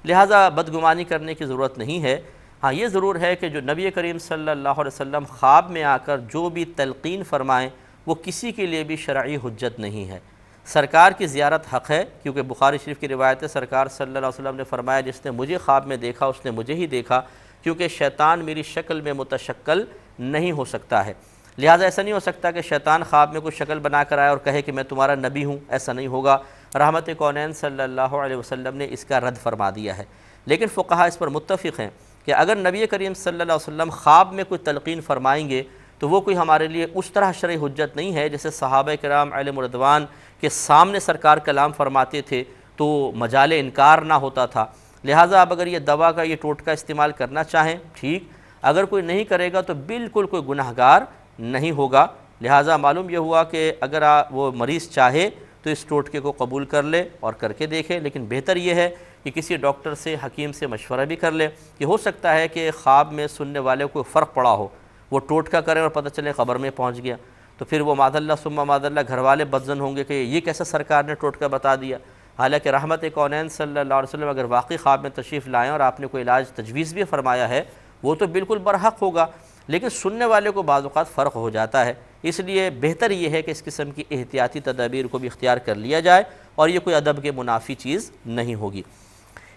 لہٰذا بدگمانی کرنے کی ضرورت نہیں ہے۔ ہاں یہ ضرور ہے کہ جو نبی کریم صلی اللہ علیہ وسلم خواب میں آ کر جو بھی تلقین فرمائیں وہ کسی کے لیے بھی شرعی حجت نہیں ہے۔ سرکار کی زیارت حق ہے، کیونکہ بخاری شریف کی روایت ہے، سرکار صلی اللہ علیہ وسلم نے فرمایا جس نے مجھے خواب میں دیکھا اس نے مجھے ہی دیکھا، کیونکہ شیطان میری شکل میں متشکل نہیں ہو سکتا ہے، لہٰذا ایسا نہیں ہو سکتا کہ شیطان خواب میں کوئی شکل بنا کر آئے اور کہے کہ میں تمہارا نبی ہوں، ایسا نہیں ہوگا۔ رحمت کونین صلی اللہ علیہ وسلم نے اس کا رد فرما دیا ہے، لیکن فقہاء اس پر متفق ہیں کہ اگر نبی کریم صلی اللہ علیہ وسلم خواب میں کوئی تلقین فرمائیں گے تو وہ کوئی ہمارے لیے اس طرح شرعی حجت نہیں ہے جیسے صحابہ کرام علیہم رضوان کے سامنے سرکار کلام فرماتے تھے تو مجال انکار نہ ہوتا تھا، لہٰذا اب اگر یہ دوا کا یہ ٹوٹکا استعمال کرنا چاہیں ٹھیک، اگر کوئی نہیں کرے گا تو بالکل کوئی گناہگار نہیں ہوگا، لہٰذا معلوم یہ ہوا کہ اگر وہ مریض چاہے تو اس ٹوٹکے کو قبول کر لے اور کر کے دیکھے، لیکن بہتر یہ ہے کہ کسی ڈاکٹر سے حکیم سے مشورہ بھی کر لے، کہ ہو سکتا ہے کہ خواب میں سننے والے کو فرق پڑا ہو، وہ ٹوٹکا کرے اور پتہ چلے قبر میں پہنچ گیا، تو پھر وہ معاذ اللہ ثم معاذ اللہ گھر والے بدظن ہوں گے کہ یہ کیسا سرکار نے ٹوٹکا بتا دیا، حالانکہ رحمت کونین صلی اللہ علیہ وسلم اگر واقعی خواب میں تشریف لائیں اور آپ نے کوئی علاج تجویز بھی فرمایا ہے وہ تو بالکل برحق ہوگا، لیکن سننے والے کو بعض اوقات فرق ہو جاتا ہے، اس لیے بہتر یہ ہے کہ اس قسم کی احتیاطی تدابیر کو بھی اختیار کر لیا جائے اور یہ کوئی ادب کے منافی چیز نہیں ہوگی۔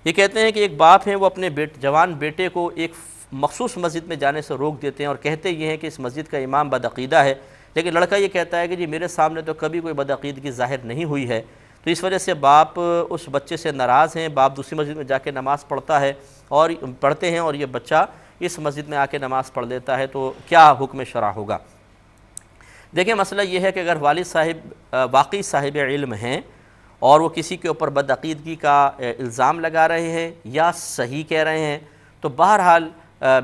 یہ کہتے ہیں کہ ایک باپ ہیں وہ اپنے جوان بیٹے کو ایک مخصوص مسجد میں جانے سے روک دیتے ہیں اور کہتے یہ ہیں کہ اس مسجد کا امام بدعقیدہ ہے، لیکن لڑکا یہ کہتا ہے کہ جی میرے سامنے تو کبھی کوئی بدعقیدگی ظاہر نہیں ہوئی ہے، تو اس وجہ سے باپ اس بچے سے ناراض ہیں، باپ دوسری مسجد میں جا کے نماز پڑھتے ہیں اور یہ بچہ اس مسجد میں آ کے نماز پڑھ لیتا ہے، تو کیا حکم شرع ہوگا؟ دیکھیں مسئلہ یہ ہے کہ اگر والد صاحب واقعی صاحب علم ہیں اور وہ کسی کے اوپر بدعقیدگی کا الزام لگا رہے ہیں یا صحیح کہہ رہے ہیں، تو بہرحال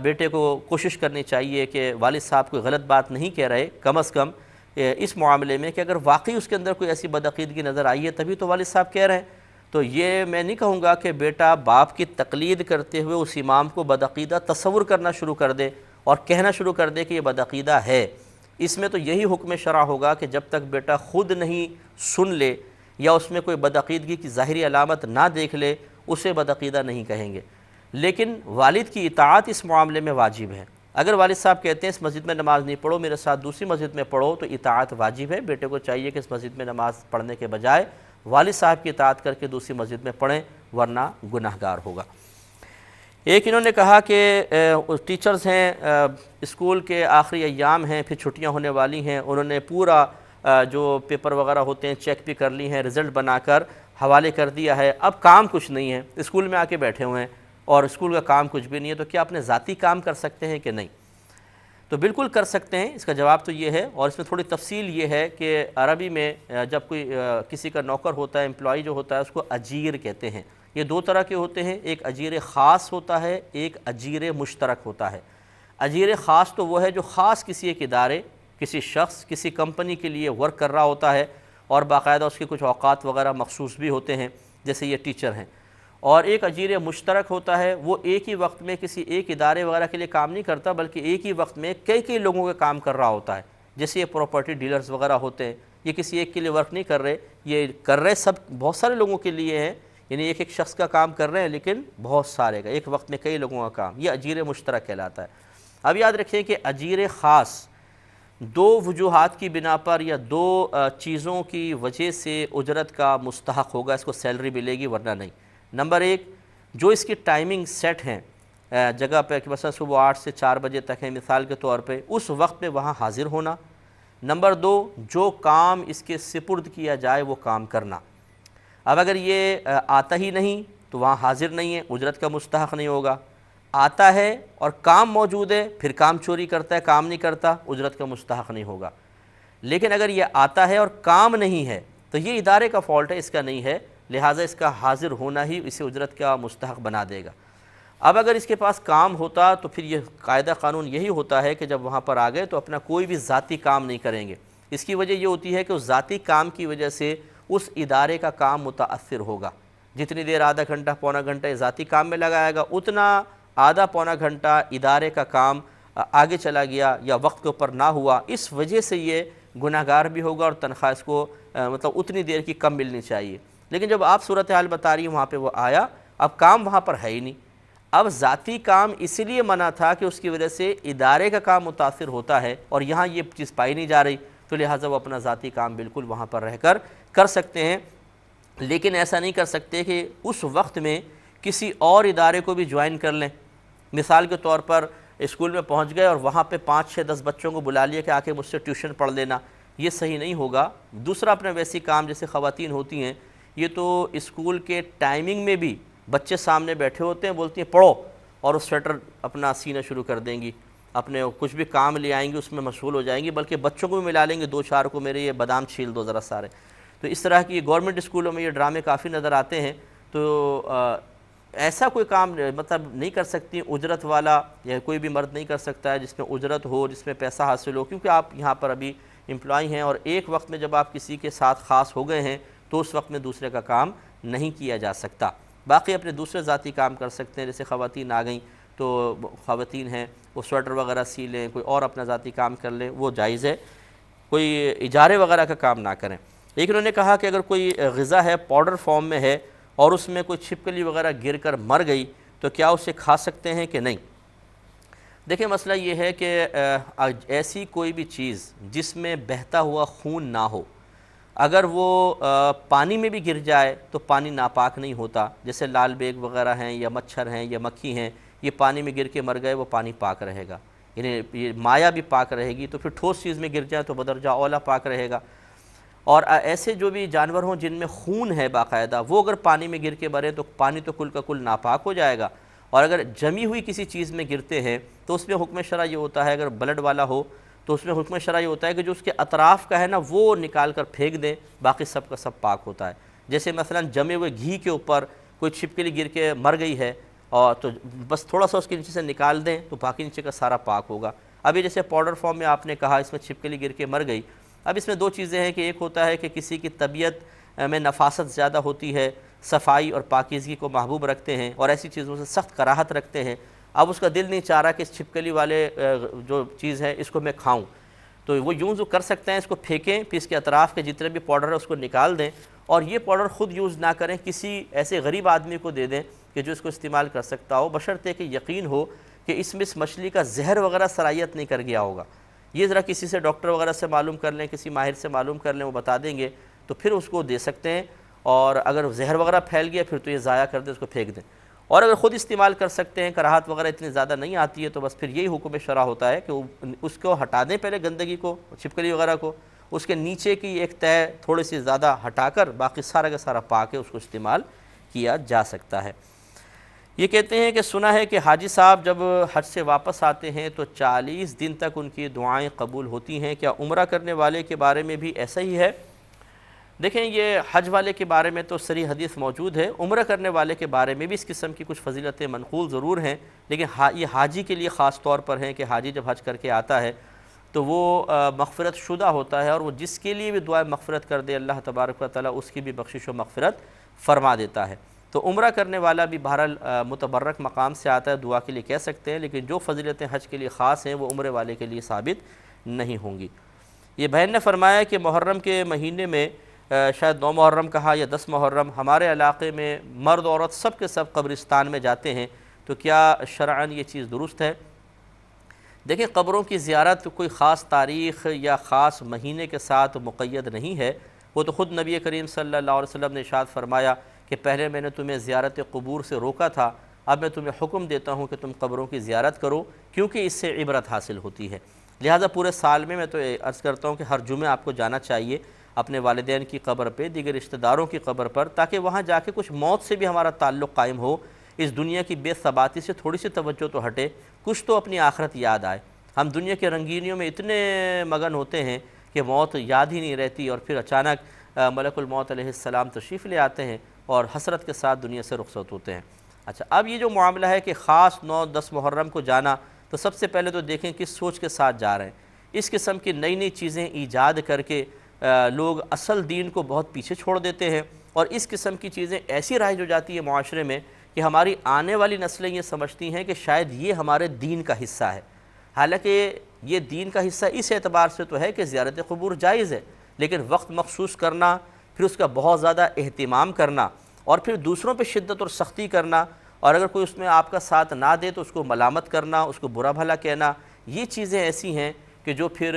بیٹے کو کوشش کرنی چاہیے کہ والد صاحب کوئی غلط بات نہیں کہہ رہے، کم از کم اس معاملے میں کہ اگر واقعی اس کے اندر کوئی ایسی بدعقیدگی نظر آئی ہے تبھی تو والد صاحب کہہ رہے ہیں۔ تو یہ میں نہیں کہوں گا کہ بیٹا باپ کی تقلید کرتے ہوئے اس امام کو بدعقیدہ تصور کرنا شروع کر دے اور کہنا شروع کر دے کہ یہ بدعقیدہ ہے۔ اس میں تو یہی حکم شرع ہوگا کہ جب تک بیٹا خود نہیں سن لے یا اس میں کوئی بدعقیدگی کی ظاہری علامت نہ دیکھ لے اسے بدعقیدہ نہیں کہیں گے۔ لیکن والد کی اطاعت اس معاملے میں واجب ہے۔ اگر والد صاحب کہتے ہیں اس مسجد میں نماز نہیں پڑھو، میرے ساتھ دوسری مسجد میں پڑھو، تو اطاعت واجب ہے۔ بیٹے کو چاہیے کہ اس مسجد میں نماز پڑھنے کے بجائے والد صاحب کی اطاعت کر کے دوسری مسجد میں پڑھیں، ورنہ گناہ گار ہوگا۔ ایک انہوں نے کہا کہ ٹیچرز ہیں، اسکول کے آخری ایام ہیں، پھر چھٹیاں ہونے والی ہیں، انہوں نے پورا جو پیپر وغیرہ ہوتے ہیں چیک بھی کر لی ہیں، رزلٹ بنا کر حوالے کر دیا ہے، اب کام کچھ نہیں ہے، اسکول میں آ کے بیٹھے ہوئے ہیں اور اسکول کا کام کچھ بھی نہیں ہے، تو کیا اپنے ذاتی کام کر سکتے ہیں کہ نہیں؟ تو بالکل کر سکتے ہیں۔ اس کا جواب تو یہ ہے، اور اس میں تھوڑی تفصیل یہ ہے کہ عربی میں جب کوئی کسی کا نوکر ہوتا ہے، امپلائی جو ہوتا ہے، اس کو اجیر کہتے ہیں۔ یہ دو طرح کے ہوتے ہیں، ایک اجیر خاص ہوتا ہے، ایک اجیر مشترک ہوتا ہے۔ اجیر خاص تو وہ ہے جو خاص کسی ایک ادارے، کسی شخص، کسی کمپنی کے لیے ورک کر رہا ہوتا ہے اور باقاعدہ اس کے کچھ اوقات وغیرہ مخصوص بھی ہوتے ہیں، جیسے یہ ٹیچر ہیں۔ اور ایک اجیر مشترک ہوتا ہے، وہ ایک ہی وقت میں کسی ایک ادارے وغیرہ کے لیے کام نہیں کرتا، بلکہ ایک ہی وقت میں کئی لوگوں کے کام کر رہا ہوتا ہے، جیسے یہ پراپرٹی ڈیلرز وغیرہ ہوتے ہیں۔ یہ کسی ایک کے لیے ورک نہیں کر رہے، یہ کر رہے سب بہت سارے لوگوں کے لیے ہیں، یعنی ایک شخص کا کام کر رہے ہیں لیکن بہت سارے کا، ایک وقت میں کئی لوگوں کا کام، یہ اجیر مشترک کہلاتا ہے۔ اب یاد رکھیں کہ اجیر خاص دو وجوہات کی بنا پر یا دو چیزوں کی وجہ سے اجرت کا مستحق ہوگا، اس کو سیلری ملے گی، ورنہ نہیں۔ نمبر ایک، جو اس کی ٹائمنگ سیٹ ہیں جگہ پہ، کہ مثلا صبح 8 سے 4 بجے تک ہے مثال کے طور پہ، اس وقت میں وہاں حاضر ہونا۔ نمبر دو، جو کام اس کے سپرد کیا جائے وہ کام کرنا۔ اب اگر یہ آتا ہی نہیں تو وہاں حاضر نہیں ہے، اجرت کا مستحق نہیں ہوگا۔ آتا ہے اور کام موجود ہے، پھر کام چوری کرتا ہے، کام نہیں کرتا، اجرت کا مستحق نہیں ہوگا۔ لیکن اگر یہ آتا ہے اور کام نہیں ہے تو یہ ادارے کا فالٹ ہے، اس کا نہیں ہے، لہٰذا اس کا حاضر ہونا ہی اسے اجرت کا مستحق بنا دے گا۔ اب اگر اس کے پاس کام ہوتا تو پھر یہ قاعدہ قانون یہی ہوتا ہے کہ جب وہاں پر آ گئے تو اپنا کوئی بھی ذاتی کام نہیں کریں گے۔ اس کی وجہ یہ ہوتی ہے کہ اس ذاتی کام کی وجہ سے اس ادارے کا کام متاثر ہوگا۔ جتنی دیر آدھا گھنٹہ پونا گھنٹہ ذاتی کام میں لگائے گا، اتنا آدھا پونا گھنٹہ ادارے کا کام آگے چلا گیا یا وقت کے اوپر نہ ہوا، اس وجہ سے یہ گناہ گار بھی ہوگا اور تنخواہ اس کو مطلب اتنی دیر کی کم ملنی چاہیے۔ لیکن جب آپ صورتحال بتا رہی ہیں وہاں پہ وہ آیا، اب کام وہاں پر ہے ہی نہیں، اب ذاتی کام اس لیے منع تھا کہ اس کی وجہ سے ادارے کا کام متاثر ہوتا ہے اور یہاں یہ چیز پائی نہیں جا رہی، تو لہٰذا وہ اپنا ذاتی کام بالکل وہاں پر رہ کر سکتے ہیں۔ لیکن ایسا نہیں کر سکتے کہ اس وقت میں کسی اور ادارے کو بھی جوائن کر لیں۔ مثال کے طور پر اسکول میں پہنچ گئے اور وہاں پہ 5 6 10 بچوں کو بلا لیا کہ آ کے مجھ سے ٹیوشن پڑھ لینا، یہ صحیح نہیں ہوگا۔ دوسرا اپنا ویسی کام جیسے خواتین ہوتی ہیں، یہ تو اسکول کے ٹائمنگ میں بھی بچے سامنے بیٹھے ہوتے ہیں، بولتی ہیں پڑھو، اور اس سویٹر اپنا سینا شروع کر دیں گی، اپنے کچھ بھی کام لے آئیں گی، اس میں مشغول ہو جائیں گی، بلکہ بچوں کو بھی ملا لیں گے 2 4 کو، میرے یہ بادام چھیل دو ذرا سارے۔ تو اس طرح کی گورنمنٹ اسکولوں میں یہ ڈرامے کافی نظر آتے ہیں۔ تو ایسا کوئی کام مطلب نہیں کر سکتی اجرت والا، یا کوئی بھی مرد نہیں کر سکتا ہے جس میں اجرت ہو، جس میں پیسہ حاصل ہو، کیونکہ آپ یہاں پر ابھی امپلائی ہیں اور ایک وقت میں جب آپ کسی کے ساتھ خاص ہو گئے ہیں تو اس وقت میں دوسرے کا کام نہیں کیا جا سکتا۔ باقی اپنے دوسرے ذاتی کام کر سکتے ہیں، جیسے خواتین آ گئیں تو خواتین ہیں وہ سویٹر وغیرہ سی لیں، کوئی اور اپنا ذاتی کام کر لیں، وہ جائز ہے، کوئی اجارے وغیرہ کا کام نہ کریں۔ لیکن انہوں نے کہا کہ اگر کوئی غذا ہے پاؤڈر فارم میں ہے اور اس میں کوئی چھپکلی وغیرہ گر کر مر گئی تو کیا اسے کھا سکتے ہیں کہ نہیں؟ دیکھیں مسئلہ یہ ہے کہ ایسی کوئی بھی چیز جس میں بہتا ہوا خون نہ ہو، اگر وہ پانی میں بھی گر جائے تو پانی ناپاک نہیں ہوتا، جیسے لال بیگ وغیرہ ہیں یا مچھر ہیں یا مکھی ہیں، یہ پانی میں گر کے مر گئے، وہ پانی پاک رہے گا، یعنی یہ مایا بھی پاک رہے گی، تو پھر ٹھوس چیز میں گر جائے تو بدرجہ اولا پاک رہے گا۔ اور ایسے جو بھی جانور ہوں جن میں خون ہے باقاعدہ، وہ اگر پانی میں گر کے مرے تو پانی تو کل کا کل ناپاک ہو جائے گا۔ اور اگر جمی ہوئی کسی چیز میں گرتے ہیں تو اس میں حکم شرع یہ ہوتا ہے اگر بلڈ والا ہو تو اس میں حکم شرعی ہوتا ہے کہ جو اس کے اطراف کا ہے نا وہ نکال کر پھینک دیں، باقی سب کا سب پاک ہوتا ہے۔ جیسے مثلا جمے ہوئے گھی کے اوپر کوئی چھپکلی گر کے مر گئی ہے اور تو بس تھوڑا سا اس کے نیچے سے نکال دیں تو باقی نیچے کا سارا پاک ہوگا۔ ابھی جیسے پاؤڈر فارم میں آپ نے کہا اس میں چھپکلی گر کے مر گئی، اب اس میں دو چیزیں ہیں کہ ایک ہوتا ہے کہ کسی کی طبیعت میں نفاست زیادہ ہوتی ہے، صفائی اور پاکیزگی کو محبوب رکھتے ہیں اور ایسی چیزوں سے سخت کراہت رکھتے ہیں، اب اس کا دل نہیں چاہ رہا کہ اس چھپکلی والے جو چیز ہے اس کو میں کھاؤں، تو وہ یوں جو کر سکتے ہیں اس کو پھینکیں، پھر اس کے اطراف کے جتنے بھی پاؤڈر ہے اس کو نکال دیں اور یہ پاؤڈر خود یوز نہ کریں، کسی ایسے غریب آدمی کو دے دیں کہ جو اس کو استعمال کر سکتا ہو، بشرطے کہ یقین ہو کہ اس میں اس مچھلی کا زہر وغیرہ سرایت نہیں کر گیا ہوگا۔ یہ ذرا کسی سے ڈاکٹر وغیرہ سے معلوم کر لیں، کسی ماہر سے معلوم کر لیں، وہ بتا دیں گے تو پھر اس کو دے سکتے ہیں، اور اگر زہر وغیرہ پھیل گیا پھر تو یہ ضائع کر دیں، اس کو پھینک دیں، اور اگر خود استعمال کر سکتے ہیں، کراہت وغیرہ اتنی زیادہ نہیں آتی ہے تو بس پھر یہی حکم شرع ہوتا ہے کہ اس کو ہٹا دیں پہلے گندگی کو، چھپکلی وغیرہ کو، اس کے نیچے کی ایک تہ تھوڑی سی زیادہ ہٹا کر باقی سارا کا سارا پاک ہے، اس کو استعمال کیا جا سکتا ہے۔ یہ کہتے ہیں کہ سنا ہے کہ حاجی صاحب جب حج سے واپس آتے ہیں تو 40 دن تک ان کی دعائیں قبول ہوتی ہیں، کیا عمرہ کرنے والے کے بارے میں بھی ایسا ہی ہے؟ دیکھیں یہ حج والے کے بارے میں تو صریح حدیث موجود ہے، عمرہ کرنے والے کے بارے میں بھی اس قسم کی کچھ فضیلتیں منقول ضرور ہیں، لیکن یہ حاجی کے لیے خاص طور پر ہیں کہ حاجی جب حج کر کے آتا ہے تو وہ مغفرت شدہ ہوتا ہے، اور وہ جس کے لیے بھی دعائیں مغفرت کر دے اللہ تبارک و تعالیٰ اس کی بھی بخشش و مغفرت فرما دیتا ہے۔ تو عمرہ کرنے والا بھی بہرحال متبرک مقام سے آتا ہے، دعا کے لیے کہہ سکتے ہیں، لیکن جو فضیلتیں حج کے لیے خاص ہیں وہ عمرے والے کے لیے ثابت نہیں ہوں گی۔ یہ بہن نے فرمایا کہ محرم کے مہینے میں شاید 9 محرم کہا یا 10 محرم ہمارے علاقے میں مرد عورت سب کے سب قبرستان میں جاتے ہیں، تو کیا شرعاً یہ چیز درست ہے؟ دیکھیں قبروں کی زیارت کوئی خاص تاریخ یا خاص مہینے کے ساتھ مقید نہیں ہے، وہ تو خود نبی کریم صلی اللہ علیہ وسلم نے ارشاد فرمایا کہ پہلے میں نے تمہیں زیارت قبور سے روکا تھا، اب میں تمہیں حکم دیتا ہوں کہ تم قبروں کی زیارت کرو کیونکہ اس سے عبرت حاصل ہوتی ہے۔ لہٰذا پورے سال میں تو عرض کرتا ہوں کہ ہر جمعہ آپ کو جانا چاہیے اپنے والدین کی قبر پہ، دیگر رشتہ داروں کی قبر پر، تاکہ وہاں جا کے کچھ موت سے بھی ہمارا تعلق قائم ہو، اس دنیا کی بے ثباتی سے تھوڑی سی توجہ تو ہٹے، کچھ تو اپنی آخرت یاد آئے۔ ہم دنیا کے رنگینیوں میں اتنے مگن ہوتے ہیں کہ موت یاد ہی نہیں رہتی، اور پھر اچانک ملک الموت علیہ السلام تشریف لے آتے ہیں اور حسرت کے ساتھ دنیا سے رخصت ہوتے ہیں۔ اچھا اب یہ جو معاملہ ہے کہ خاص 9-10 محرم کو جانا، تو سب سے پہلے تو دیکھیں کس سوچ کے ساتھ جا رہے ہیں۔ اس قسم کی نئی نئی چیزیں ایجاد کر کے لوگ اصل دین کو بہت پیچھے چھوڑ دیتے ہیں، اور اس قسم کی چیزیں ایسی رائج ہو جاتی ہے معاشرے میں کہ ہماری آنے والی نسلیں یہ سمجھتی ہیں کہ شاید یہ ہمارے دین کا حصہ ہے، حالانکہ یہ دین کا حصہ اس اعتبار سے تو ہے کہ زیارت قبور جائز ہے، لیکن وقت مخصوص کرنا، پھر اس کا بہت زیادہ اہتمام کرنا، اور پھر دوسروں پہ شدت اور سختی کرنا، اور اگر کوئی اس میں آپ کا ساتھ نہ دے تو اس کو ملامت کرنا، اس کو برا بھلا کہنا، یہ چیزیں ایسی ہیں کہ جو پھر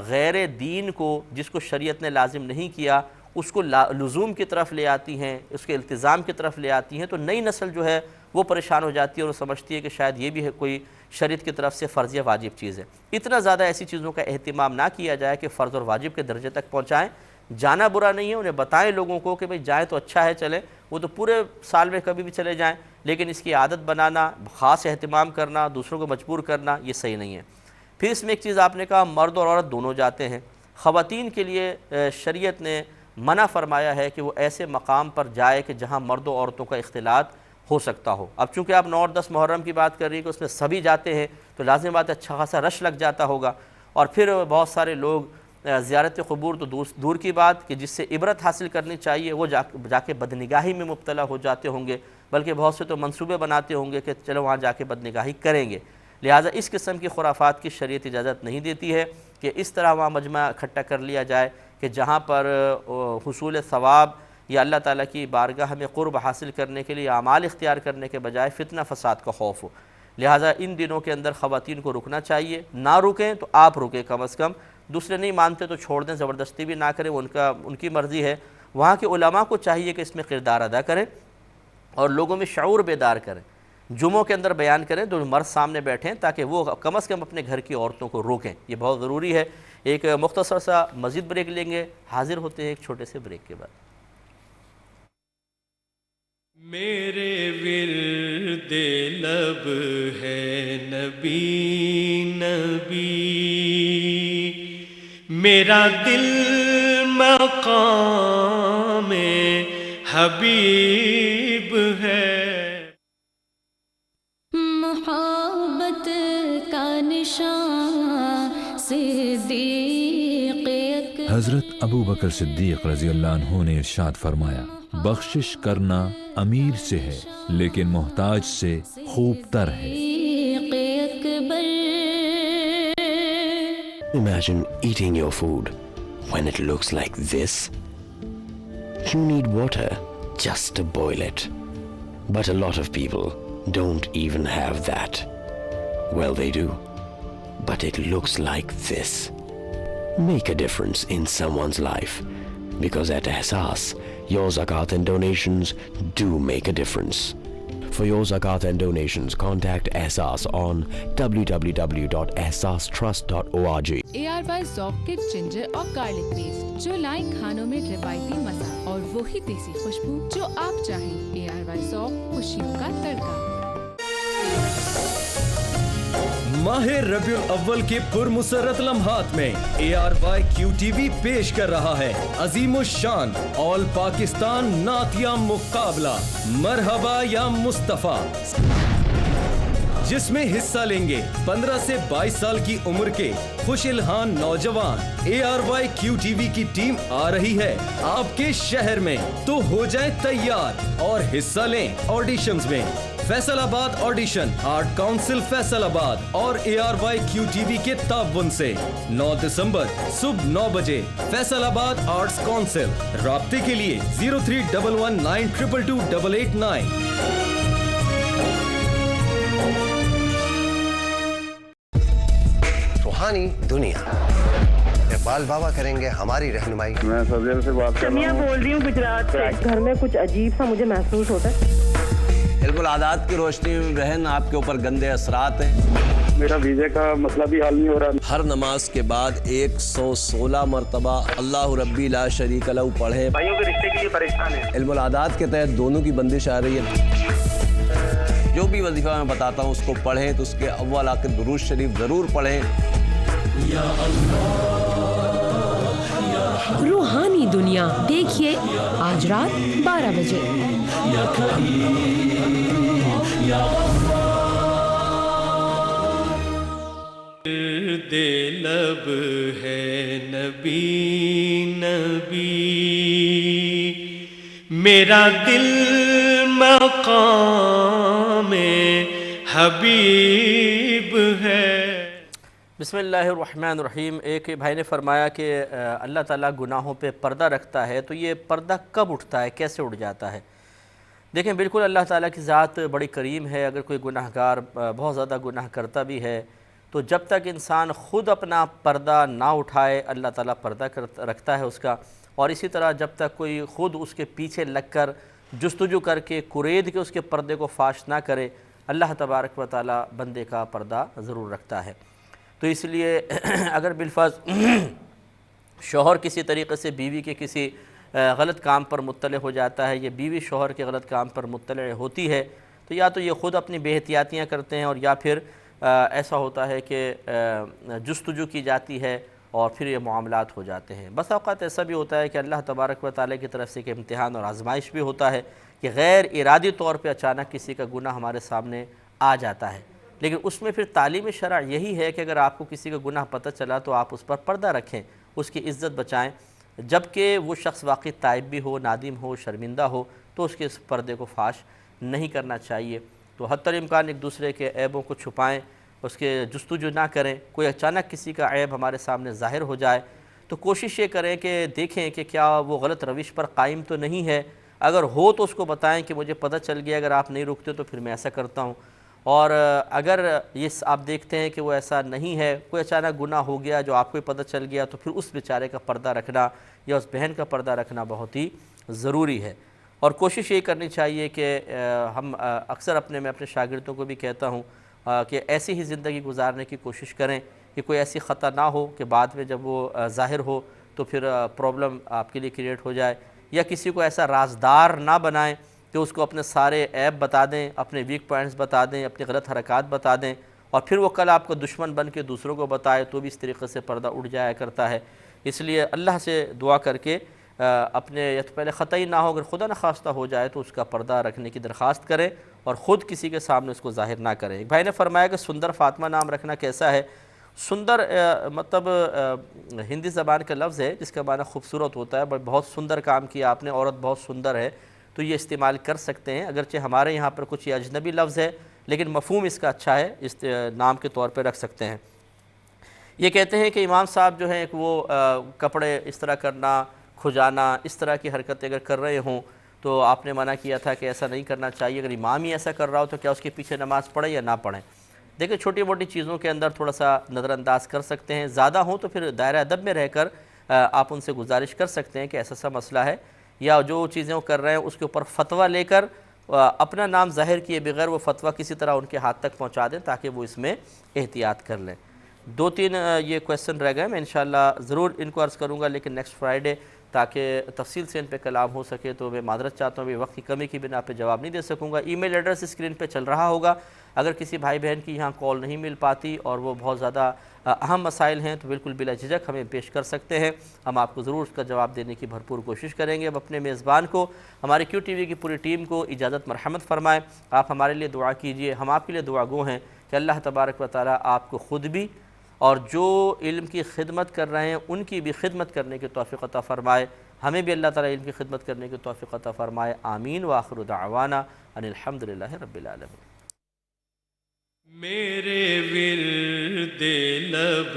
غیر دین کو، جس کو شریعت نے لازم نہیں کیا، اس کو لزوم کی طرف لے آتی ہیں، اس کے التزام کی طرف لے آتی ہیں، تو نئی نسل جو ہے وہ پریشان ہو جاتی ہے اور سمجھتی ہے کہ شاید یہ بھی ہے کوئی شریعت کی طرف سے فرض یا واجب چیز ہے۔ اتنا زیادہ ایسی چیزوں کا اہتمام نہ کیا جائے کہ فرض اور واجب کے درجے تک پہنچائیں۔ جانا برا نہیں ہے، انہیں بتائیں لوگوں کو کہ بھئی جائیں تو اچھا ہے، چلیں، وہ تو پورے سال میں کبھی بھی چلے جائیں، لیکن اس کی عادت بنانا، خاص اہتمام کرنا، دوسروں کو مجبور کرنا، یہ صحیح نہیں ہے۔ پھر اس میں ایک چیز آپ نے کہا مرد اور عورت دونوں جاتے ہیں۔ خواتین کے لیے شریعت نے منع فرمایا ہے کہ وہ ایسے مقام پر جائے کہ جہاں مرد و عورتوں کا اختلاط ہو سکتا ہو۔ اب چونکہ آپ 9 اور 10 محرم کی بات کر رہی ہیں کہ اس میں سبھی جاتے ہیں، تو لازم بات ہے اچھا خاصا رش لگ جاتا ہوگا، اور پھر بہت سارے لوگ زیارت قبور تو دور کی بات کہ جس سے عبرت حاصل کرنی چاہیے، وہ جا کے بدنگاہی میں مبتلا ہو جاتے ہوں گے، بلکہ بہت سے تو منصوبے بناتے ہوں گے کہ چلو وہاں جا کے بدنگاہی کریں گے۔ لہٰذا اس قسم کی خرافات کی شریعت اجازت نہیں دیتی ہے کہ اس طرح وہاں مجمع اکٹھا کر لیا جائے کہ جہاں پر حصول ثواب یا اللہ تعالیٰ کی بارگاہ میں قرب حاصل کرنے کے لیے اعمال اختیار کرنے کے بجائے فتنہ فساد کا خوف ہو۔ لہٰذا ان دنوں کے اندر خواتین کو رکنا چاہیے، نہ رکیں تو آپ رکیں کم از کم، دوسرے نہیں مانتے تو چھوڑ دیں، زبردستی بھی نہ کریں، ان کی مرضی ہے۔ وہاں کے علماء کو چاہیے کہ اس میں کردار ادا کریں اور لوگوں میں شعور بیدار کریں، جمعوں کے اندر بیان کریں، دو مرد سامنے بیٹھیں تاکہ وہ کم از کم اپنے گھر کی عورتوں کو روکیں، یہ بہت ضروری ہے۔ ایک مختصر سا مزید بریک لیں گے، حاضر ہوتے ہیں ایک چھوٹے سے بریک کے بعد۔ میرے ورد لب ہے نبی نبی، میرا دل مقام حبیب ہے. محبت کا نشان صدیق حضرت ابو بکر صدیق رضی اللہ عنہ نے ارشاد فرمایا بخشش کرنا امیر سے ہے لیکن محتاج سے خوب تر ہے. Imagine eating your food when it looks like this. You need water just to boil it. But a lot of people don't even have that. Well, they do. But it looks like this. Make a difference in someone's life. Because at Ehsaas, your zakat and donations do make a difference. For your zakat and donations, contact Ehsaas on www.ehsaastrust.org. ARY ذوق کے ginger اور garlic paste جو لائیں کھانوں میں روایتی مزہ اور وہی دیسی خوشبو جو آپ چاہیں. ARY ذوق خوشیوں کا تڑکا. ماہ ربیع الاول کے پرمسرت لمحات میں ARY QTV پیش کر رہا ہے عظیم الشان آل پاکستان نعتیہ مقابلہ مرحبا یا مصطفیٰ، جس میں حصہ لیں گے 15 سے 22 سال کی عمر کے خوش الحان نوجوان. ARY QTV کی ٹیم آ رہی ہے آپ کے شہر میں، تو ہو جائیں تیار اور حصہ لیں آڈیشنز میں. فیصل آباد آڈیشن آرٹ کاؤنسل فیصل آباد اور ARY QTV کے تعاون سے 9 دسمبر صبح 9 بجے فیصل آباد آرٹس کاؤنسل. رابطے کے لیے 0311922289. روحانی دنیا اقبال بابا کریں گے ہماری رہنمائی. میں سبزیل سے بات کر رہا ہوں. بول رہی ہوں گجرات سے. گھر میں کچھ عجیب سا مجھے محسوس ہوتا ہے. علم العادات کی روشنی میں بہن آپ کے اوپر گندے اثرات ہیں. میرا ویزے کا مسئلہ بھی حل نہیں ہو رہا. ہر نماز کے بعد 116 مرتبہ اللہ ربی لا شریک لہ پڑھیں. بھائیوں کے رشتے کے لیے پریشان ہیں. علم العادات کے تحت دونوں کی بندش آ رہی ہے. جو بھی وظیفہ میں بتاتا ہوں اس کو پڑھیں تو اس کے اول آخر درود شریف ضرور پڑھیں. روحانی دنیا دیکھیے آج رات 12 بجے. دے لب ہے نبی نبی، میرا دل مقام حبیب ہے. بسم اللہ الرحمن الرحیم. ایک بھائی نے فرمایا کہ اللہ تعالیٰ گناہوں پہ پردہ رکھتا ہے تو یہ پردہ کب اٹھتا ہے، کیسے اٹھ جاتا ہے؟ دیکھیں بالکل اللہ تعالیٰ کی ذات بڑی کریم ہے. اگر کوئی گناہ گار بہت زیادہ گناہ کرتا بھی ہے تو جب تک انسان خود اپنا پردہ نہ اٹھائے اللہ تعالیٰ پردہ رکھتا ہے اس کا. اور اسی طرح جب تک کوئی خود اس کے پیچھے لگ کر جستجو کر کے کرید کے اس کے پردے کو فاش نہ کرے اللہ تبارک و تعالیٰ بندے کا پردہ ضرور رکھتا ہے. تو اس لیے اگر بالفرض شوہر کسی طریقے سے بیوی کے کسی غلط کام پر مطلع ہو جاتا ہے یا بیوی شوہر کے غلط کام پر مطلع ہوتی ہے تو یا تو یہ خود اپنی بے احتیاطیاں کرتے ہیں اور یا پھر ایسا ہوتا ہے کہ جستجو کی جاتی ہے اور پھر یہ معاملات ہو جاتے ہیں. بس اوقات ایسا بھی ہوتا ہے کہ اللہ تبارک و تعالیٰ کی طرف سے ایک امتحان اور آزمائش بھی ہوتا ہے کہ غیر ارادی طور پہ اچانک کسی کا گناہ ہمارے سامنے آ جاتا ہے. لیکن اس میں پھر تعلیم شرع یہی ہے کہ اگر آپ کو کسی کا گناہ پتہ چلا تو آپ اس پر پردہ رکھیں، اس کی عزت بچائیں. جبکہ وہ شخص واقعی تائب بھی ہو، نادم ہو، شرمندہ ہو تو اس کے اس پردے کو فاش نہیں کرنا چاہیے. تو حتی الامکان ایک دوسرے کے عیبوں کو چھپائیں، اس کے جستجو نہ کریں. کوئی اچانک کسی کا عیب ہمارے سامنے ظاہر ہو جائے تو کوشش یہ کریں کہ دیکھیں کہ کیا وہ غلط روش پر قائم تو نہیں ہے. اگر ہو تو اس کو بتائیں کہ مجھے پتہ چل گیا، اگر آپ نہیں رکتے تو پھر میں ایسا کرتا ہوں. اور اگر یہ آپ دیکھتے ہیں کہ وہ ایسا نہیں ہے، کوئی اچانک گناہ ہو گیا جو آپ کو پتہ چل گیا، تو پھر اس بیچارے کا پردہ رکھنا یا اس بہن کا پردہ رکھنا بہت ہی ضروری ہے. اور کوشش یہ کرنی چاہیے کہ ہم اکثر میں اپنے شاگردوں کو بھی کہتا ہوں کہ ایسی ہی زندگی گزارنے کی کوشش کریں کہ کوئی ایسی خطا نہ ہو کہ بعد میں جب وہ ظاہر ہو تو پھر پرابلم آپ کے لیے کریٹ ہو جائے. یا کسی کو ایسا رازدار نہ بنائیں کہ اس کو اپنے سارے عیب بتا دیں، اپنے ویک پوائنٹس بتا دیں، اپنی غلط حرکات بتا دیں اور پھر وہ کل آپ کو دشمن بن کے دوسروں کو بتائے تو بھی اس طریقے سے پردہ اٹھ جایا کرتا ہے. اس لیے اللہ سے دعا کر کے اپنے یا تو پہلے قطعی نہ ہو، اگر خدا نخواستہ ہو جائے تو اس کا پردہ رکھنے کی درخواست کریں اور خود کسی کے سامنے اس کو ظاہر نہ کریں۔ ایک بھائی نے فرمایا کہ سندر فاطمہ نام رکھنا کیسا ہے؟ سندر مطلب ہندی زبان کا لفظ ہے جس کا معنی خوبصورت ہوتا ہے، بہت سندر کام کیا آپ نے، عورت بہت سندر ہے، تو یہ استعمال کر سکتے ہیں۔ اگرچہ ہمارے یہاں پر کچھ یہ اجنبی لفظ ہے لیکن مفہوم اس کا اچھا ہے، اس نام کے طور پہ رکھ سکتے ہیں۔ یہ کہتے ہیں کہ امام صاحب جو ہیں وہ کپڑے اس طرح کرنا، کھجانا، اس طرح کی حرکتیں اگر کر رہے ہوں تو آپ نے منع کیا تھا کہ ایسا نہیں کرنا چاہیے، اگر امام ہی ایسا کر رہا ہو تو کیا اس کے پیچھے نماز پڑھیں یا نہ پڑھیں؟ دیکھیں چھوٹی موٹی چیزوں کے اندر تھوڑا سا نظر انداز کر سکتے ہیں، زیادہ ہوں تو پھر دائرہ ادب میں رہ کر آپ ان سے گزارش کر سکتے ہیں کہ ایسا سا مسئلہ ہے، یا جو چیزیں وہ کر رہے ہیں اس کے اوپر فتویٰ لے کر اپنا نام ظاہر کیے بغیر وہ فتویٰ کسی طرح ان کے ہاتھ تک پہنچا دیں تاکہ وہ اس میں احتیاط کر لیں۔ 2-3 یہ کویسچن رہ گئے، میں انشاءاللہ ضرور ان کو عرض کروں گا لیکن نیکسٹ فرائیڈے تاکہ تفصیل سے ان پہ کلام ہو سکے، تو میں معذرت چاہتا ہوں، وقت کی کمی کی بنا پہ جواب نہیں دے سکوں گا۔ ای میل ایڈریس اسکرین پہ چل رہا ہوگا، اگر کسی بھائی بہن کی یہاں کال نہیں مل پاتی اور وہ بہت زیادہ اہم مسائل ہیں تو بالکل بلا جھجک ہمیں پیش کر سکتے ہیں، ہم آپ کو ضرور اس کا جواب دینے کی بھرپور کوشش کریں گے۔ اب اپنے میزبان کو، ہماری کیو ٹی وی کی پوری ٹیم کو اجازت مرحمت فرمائیں، آپ ہمارے لیے دعا کیجئے، ہم آپ کے لیے دعا گو ہیں کہ اللہ تبارک و تعالیٰ آپ کو خود بھی اور جو علم کی خدمت کر رہے ہیں ان کی بھی خدمت کرنے کی توفیق عطا فرمائے، ہمیں بھی اللہ تعالیٰ علم کی خدمت کرنے کی توفیق عطا فرمائے، آمین۔ وآخر دعوانا ان الحمدللہ رب العالمین۔ میرے ورد لب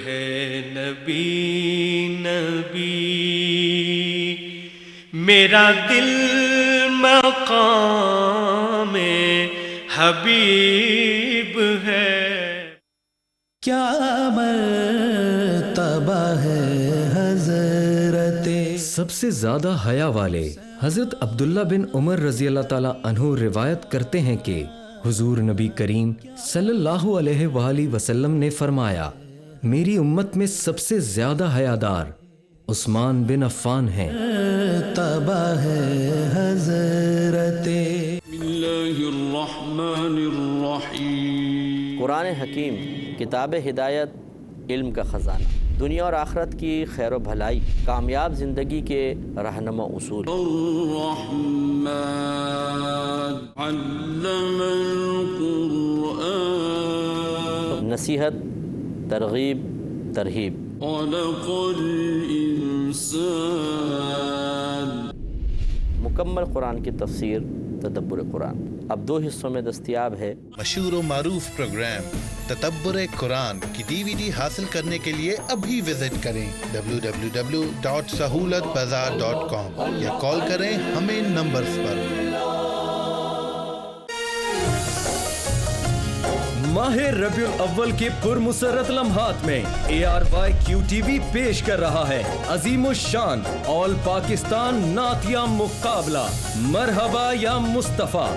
ہے نبی نبی، میرا دل مقام حبیب ہے۔ کیا مرتبہ ہے حضرت سب سے زیادہ حیا والے حضرت عبداللہ بن عمر رضی اللہ تعالیٰ عنہ روایت کرتے ہیں کہ حضور نبی کریم صلی اللہ علیہ وآلہ وسلم نے فرمایا، میری امت میں سب سے زیادہ حیادار عثمان بن عفان ہیں۔ مرتبہ ہے حضرت۔ بسم اللہ الرحمن الرحیم۔ قرآن حکیم کتاب ہدایت، علم کا خزانہ، دنیا اور آخرت کی خیر و بھلائی، کامیاب زندگی کے رہنما اصول۔ الرحمن علم القرآن، نصیحت، ترغیب، ترہیب۔ خلق الانسان، مکمل قرآن کی تفسیر، تدبر قرآن، اب 2 حصوں میں دستیاب ہے۔ مشہور و معروف پروگرام تدبر قرآن کی DVD حاصل کرنے کے لیے ابھی وزٹ کریں www.sahulatbazaar.com یا کال کریں ہمیں نمبرز پر۔ ماہ ربیع الاول کے پرمسرت لمحات میں ARY QTV پیش کر رہا ہے عظیم الشان آل پاکستان نعتیہ مقابلہ مرحبا یا مصطفیٰ،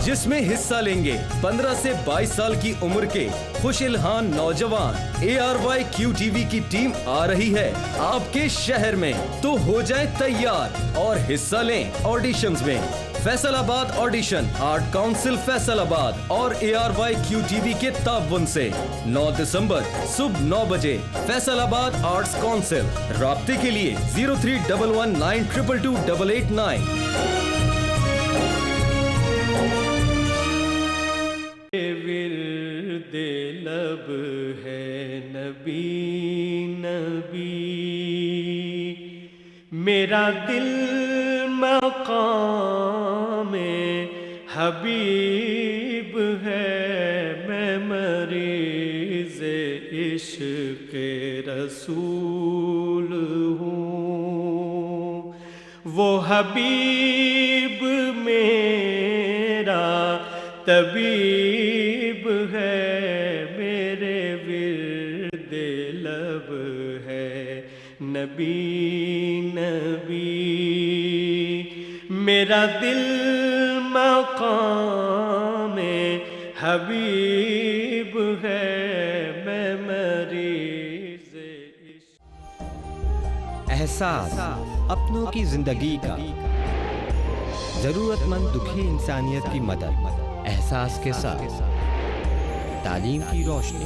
جس میں حصہ لیں گے 15 سے 22 سال کی عمر کے خوش الحان نوجوان۔ ARY QTV کی ٹیم آ رہی ہے آپ کے شہر میں، تو ہو جائیں تیار اور حصہ لیں آڈیشنز میں۔ فیصل آباد آڈیشن آرٹ کاؤنسل فیصل آباد اور ARY QTV کے تعاون سے 9 دسمبر صبح 9 بجے فیصل آباد آرٹس کاؤنسل۔ رابطے کے لیے 0311922289۔ ورد لب ہے نبی نبی، میرا دل مقام حبیب ہے، میں مریض عشق رسول ہوں، وہ حبیب میرا طبیب ہے، میرے ورد لب ہے نبی نبی، میرا دل مقام حبیب ہے، میں مریض احساس اپنوں کی زندگی کا، ضرورت مند دکھی انسانیت کی مدد، احساس کے ساتھ تعلیم کی روشنی،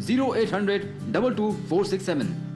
0800 222467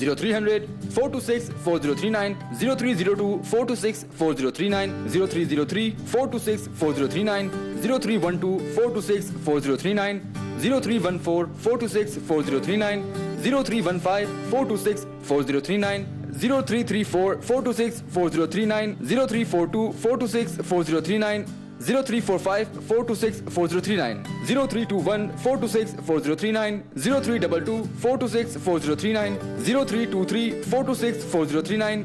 0300 426 4039, 0302 426 4039, 0303 426 4039, 0312 426 4039, 0314 426 4039, 0315 426 4039, 0334 426 4039, 0342 426 4039, 0345 426 4039, 0321 426 4039, 0322 426 4039, 0323 426 4039.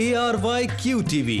ARY QTV,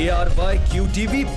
ARY QTV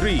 3,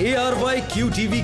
ARY QTV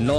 9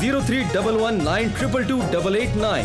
0311922289।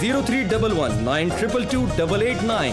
0311922289।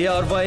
ARY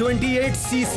28CC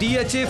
DHA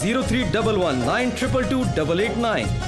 0311922289।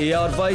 ARY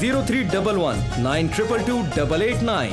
0311922289।